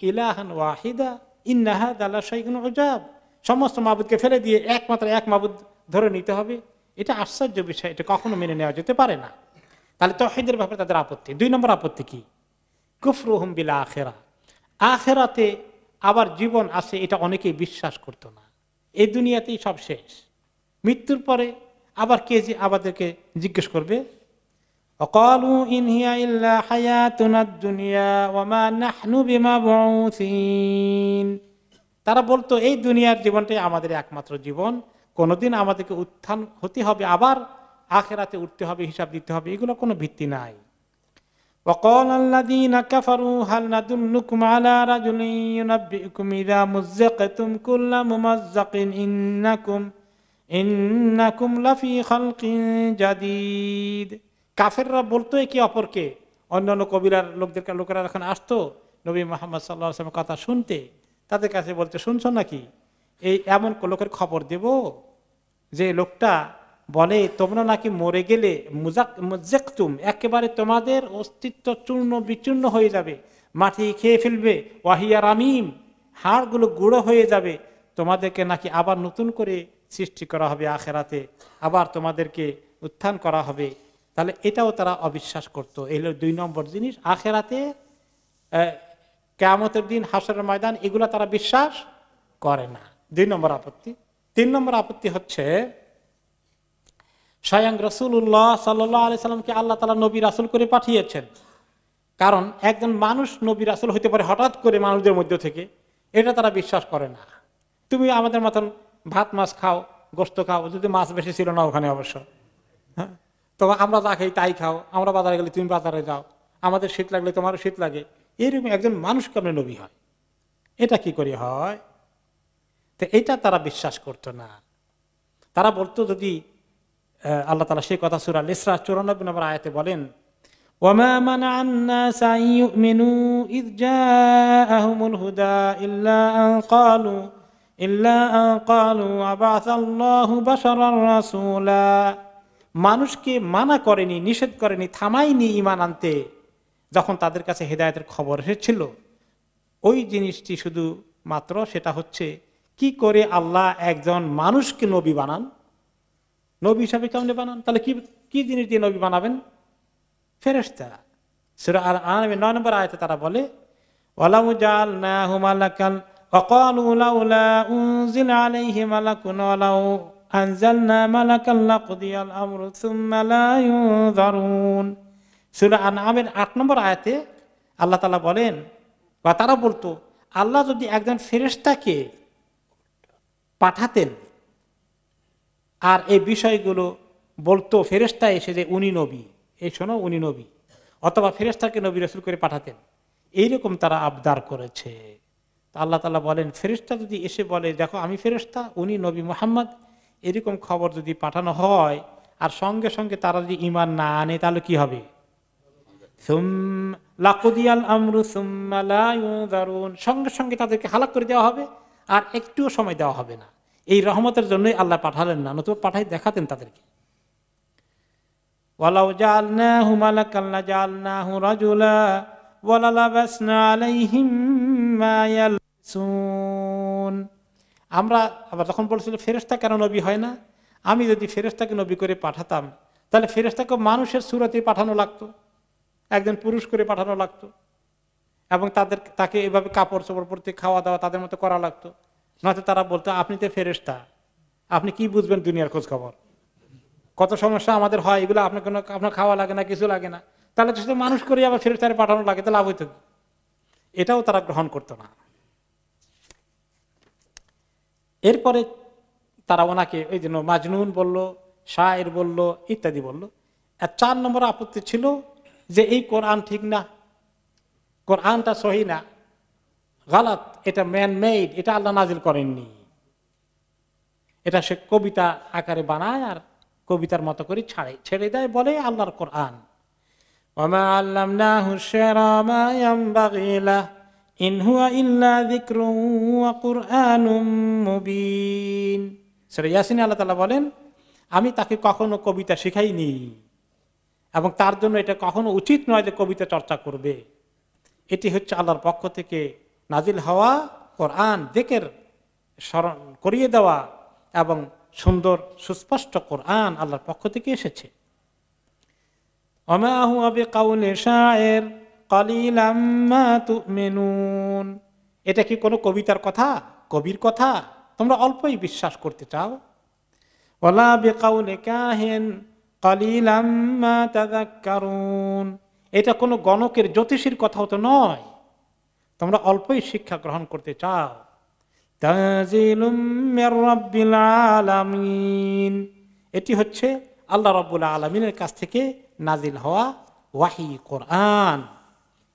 ইলাহান ওয়াহিদা ইন্না হাযা লাশাইউন উজাব, সমস্ত মাবুদকে ফেলে দিয়ে একমাত্র এক মাবুদ ধরে নিতে হবে, এটা আশ্চর্য বিষয়, এটা কখনো মেনে নেওয়া যেতে পারে না। তাহলে তাওহীদের ব্যাপারে তাদের আপত্তি। 2 নম্বর আপত্তি কি? কুফরুহুম বিল আখিরা, আখিরাতে আবার জীবন আছে এটা অনেকেই বিশ্বাস করতো না। এই দুনিয়াতেই সব শেষ, মৃত্যুর পরে আবার কে যে আমাদেরকে জিজ্ঞেস করবে? وقالوا إن هي إلا حياتنا الدنيا وما نحن بمبعوثين, তারা বলতো এই দুনিয়ার জীবনটাই আমাদের একমাত্র জীবন, কোনোদিন আমাদেরকে উত্থান হতে হবে, আবার আখিরাতে উঠতে হবে, হিসাব দিতে হবে, এগুলো কোনো ভিত্তি নাই। وقال الذين كفروا هل ندلكم على رجل ينبئكم إذا مزقتم كل ممزق إنكم لفي خلق جديد। কাফেররা বলতো একে অপরকে, অন্যান্য কবিরার লোকেরা যখন আসতো নবী মুহাম্মদ সাল্লাল্লাহু আলাইহি ওয়াসাল্লামের কথা শুনতে, তাদের কাছে বলতে, শুনছো নাকি এই এমন লোকের খবর দেব যে লোকটা বলে তোমরা নাকি মরে গেলে মুজাক্তুম, একেবারে তোমাদের অস্তিত্ব চূর্ণ বিচূর্ণ হয়ে যাবে, মাটি খেয়ে ফেলবে, ওয়াহিয়া রামিম, হাড়গুলো গুঁড়ো হয়ে যাবে, তোমাদেরকে নাকি আবার নতুন করে সৃষ্টি করা হবে আখিরাতে, আবার তোমাদেরকে উত্থান করা হবে। তাহলে এটাও তারা অবিশ্বাস করতো। এই হলো 2 নম্বর জিনিস, আখিরাতে, কিয়ামতের দিন, হাসরের ময়দান, এগুলো তারা বিশ্বাস করে না। 2 নম্বর আপত্তি। 3 নম্বর আপত্তি হচ্ছে স্বয়ং রাসূলুল্লাহ সাল্লাল্লাহু আলাইহি সাল্লামকে আল্লাহ তাআলা নবী রাসূল করে পাঠিয়েছেন। কারণ একজন মানুষ নবী রাসূল হতে পারে হঠাৎ করে মানুষদের মধ্য থেকে, এটা তারা বিশ্বাস করে না। তুমি আমাদের মতন ভাত মাছ খাও, গোশত খাও, যদি মাছ বেশি ছিল না ওখানে অবশ্য, হ্যাঁ, তো আমরা যা খাই তাই খাও, আমরা বাজারে গেলে তুমি বাজারে যাও, আমাদের শীত লাগলে তোমারও শীত লাগে, এরকম একজন মানুষ কেমন নবী হয়? এটা কি করে হয়? তো এটা তারা বিশ্বাস করতো না। তারা বলতো যদি আল্লাহ তাআলা সেই কথা সূরা ইসরা 94 নম্বর আয়াতে বলেন, ওয়ামা মানা'আন নাস আন ইউমিনু ইয জাআহুমুল হুদা ইল্লা আন ক্বালু আবা'আসাল্লাহু বাশারার রাসূলা। মানুষকে মানা করেনি, নিষেধ করেনি, থামায়নি ঈমান আনতে যখন তাদের কাছে হেদায়েতের খবর এসেছিল। ওই জিনিসটি শুধু মাত্র সেটা হচ্ছে কি করে আল্লাহ একজন মানুষকে নবী বানান, নবী হিসাবে কেমনে বানান? তাহলে কি কি জিনিস দিয়ে নবী বানাবেন? ফেরেশতা। সূরা আল-আনআমের 9 নম্বর আয়াতে তারা বলে, ওয়ালাউ জাআলনাহু মালাকান ওয়া ক্বালু লাউলা উনজিলা আলাইহি মালাকুন ওয়ালাউ আনজালনা মালাকান লাকুদিয়াল আমরু সুম্মা লা ইউনজারুন। সূরা আল-আনআমের 8 নম্বর আয়াতে আল্লাহ তাআলা বলেন, বা তারা বলতো আল্লাহ যদি একজন ফেরেশতাকে পাঠাতেন আর এই বিষয়গুলো বলতো, ফেরেশতা এসে যে উনি নবী, এই শোনো উনি নবী, অথবা ফেরেশতাকে নবী রাসূল করে পাঠাতেন, এইরকম তারা আবদার করেছে। আল্লাহ তাআলা বলেন, ফেরেশতা যদি এসে বলে দেখো আমি ফেরেশতা, উনি নবী মুহাম্মদ, এরকম খবর যদি পাঠানো হয় আর সঙ্গে সঙ্গে তারা যদি ঈমান না আনে তাহলে কি হবে? লাকুদিয়াল আমরু সুম্মা লা ইউনজারুন, সঙ্গে সঙ্গে তাদেরকে হালাক করে দেওয়া হবে আর একটুও সময় দেওয়া হবে না। এই রহমতের জন্যই আল্লাহ পাঠালেন না, নতুবা পাঠাই দেখাতেন তাদেরকে। ওয়ালাউ জাআলনাহু মালাকান লাজাআলনাহু রাজুলা ওয়ালা লাবাসনা আলাইহিম মা ইয়ালবিসুন। আমরা আবার যখন বলছিল ফেরেশতা কেন নবী হয় না, আমি যদি ফেরেশতাকে নবী করে পাঠাতাম তাহলে ফেরেশতাকে মানুষের সূরতে পাঠানো লাগতো, একজন পুরুষ করে পাঠানো লাগতো, এবং তাকে এভাবে কাপড় চোপড় পরতে, খাওয়া দাওয়া তাদের মতো করা লাগতো। নয়তো তারা বলতো আপনি তো ফেরেশতা, আপনি কি বুঝবেন দুনিয়ার খোঁজ খবর, কত সমস্যা আমাদের হয়, এগুলো আপনার খাওয়া লাগে না, কিছু লাগে না, তাহলে তো শুধু মানুষ করে আবার ফেরেশতারে পাঠানো লাগে, তো লাভ হইতো। এটাও তারা গ্রহণ করতো না। এরপরে তারা ওনাকে ওই জন্য মাজনুন বলল, শায়ের বলল, ইত্যাদি বলল। আর 4 নম্বর আপত্তি ছিল যে এই কোরআন ঠিক না, কোরআনটা সহি না, গালাত, এটা ম্যান মেড, এটা আল্লাহ নাজিল করেননি, এটা সে কবিতা আকারে বানায় আর কবিতার মতো করে ছেড়ে দেয়, বলে আল্লাহর কোরআন। ওয়ামা আল্লামনাহু শি'রা মা ইয়ানবাগি লাহু ইন হুয়া ইল্লা যিকরুন ওয়া কুরআনুম মুবিন। সূরা ইয়াসিনে আল্লাহ তাআলা বলেন, আমি তাকে কখনো কবিতা শেখাইনি এবং তার জন্য এটা কখনো উচিত নয় যে কবিতা চর্চা করবে। এটি হচ্ছে আল্লাহর পক্ষ থেকে নাজিল হওয়া কোরআন, যিকির স্মরণ করিয়ে দেওয়া এবং সুন্দর সুস্পষ্ট কোরআন আল্লাহর পক্ষ থেকে এসেছে। ওমা হুয়া বিকাউলি শায়ের কালিলাম মা তুমিনুন। এটা কি কোনো কবিতার কথা, কবির কথা? তোমরা অল্পই বিশ্বাস করতে চাও। ওয়ালা বিকাউলি কাহিন কালিলাম মা তাযাক্কারুন। এটা কোনো গণকের, জ্যোতিষীর কথাও তো নয়, তোমরা অল্পই শিক্ষা গ্রহণ করতে চাও। তানজিলুম মির রাব্বিল আলামিন। এটি হচ্ছে আল্লাহ রাব্বুল আলামিনের কাছ থেকে নাজিল হওয়া ওয়াহি, কোরআন।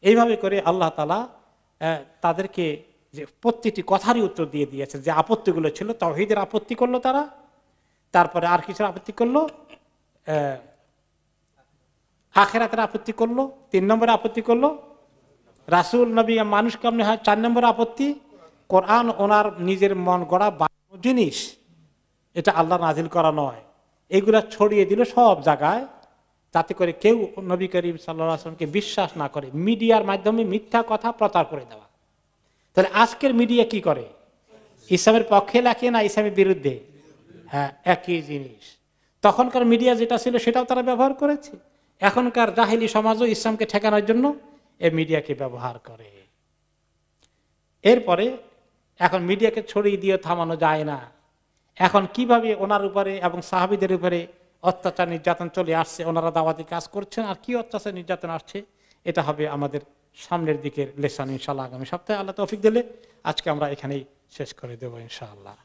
এইভাবে করে আল্লাহ তাআলা তাদেরকে যে প্রত্যেকটি কথারই উত্তর দিয়ে দিয়েছে। যে আপত্তিগুলো ছিল, তাওহীদের আপত্তি করলো তারা, তারপরে আর কিছু আপত্তি করলো, আখিরাতের আপত্তি করলো, 3 নম্বরে আপত্তি করলো রাসূল নবী মানুষ কেমনে হয়, 4 নম্বরে আপত্তি কোরআন ওনার নিজের মন গড়া জিনিস, এটা আল্লাহ নাজিল করা নয়। এগুলা ছড়িয়ে দিল সব জায়গায়, যাতে করে কেউ নবী করিম সাল্লাল্লাহু আলাইহি ওয়াসাল্লামকে বিশ্বাস না করে, মিডিয়ার মাধ্যমে মিথ্যা কথা প্রচার করে দেওয়া। তাহলে আজকের মিডিয়া কি করে? ইসলামের পক্ষে লেখে না ইসলামের বিরুদ্ধে? হ্যাঁ, একই জিনিস। তখনকার মিডিয়া যেটা ছিল সেটাও তারা ব্যবহার করেছে, এখনকার জাহেলি সমাজও ইসলামকে ঠেকানোর জন্য এই মিডিয়াকে ব্যবহার করে। এরপরে এখন মিডিয়াকে ছড়িয়ে দিয়ে থামানো যায় না। এখন কিভাবে ওনার উপরে এবং সাহাবীদের উপরে অত্যাচার নির্যাতন চলে আসছে, ওনারা দাওয়াতি কাজ করছেন, আর কি অত্যাচার নির্যাতন আসছে, এটা হবে আমাদের সামনের দিকের লেসন ইনশাআল্লাহ আগামী সপ্তাহে। আল্লাহ তৌফিক দিলে আজকে আমরা এখানেই শেষ করে দেবো ইনশাআল্লাহ।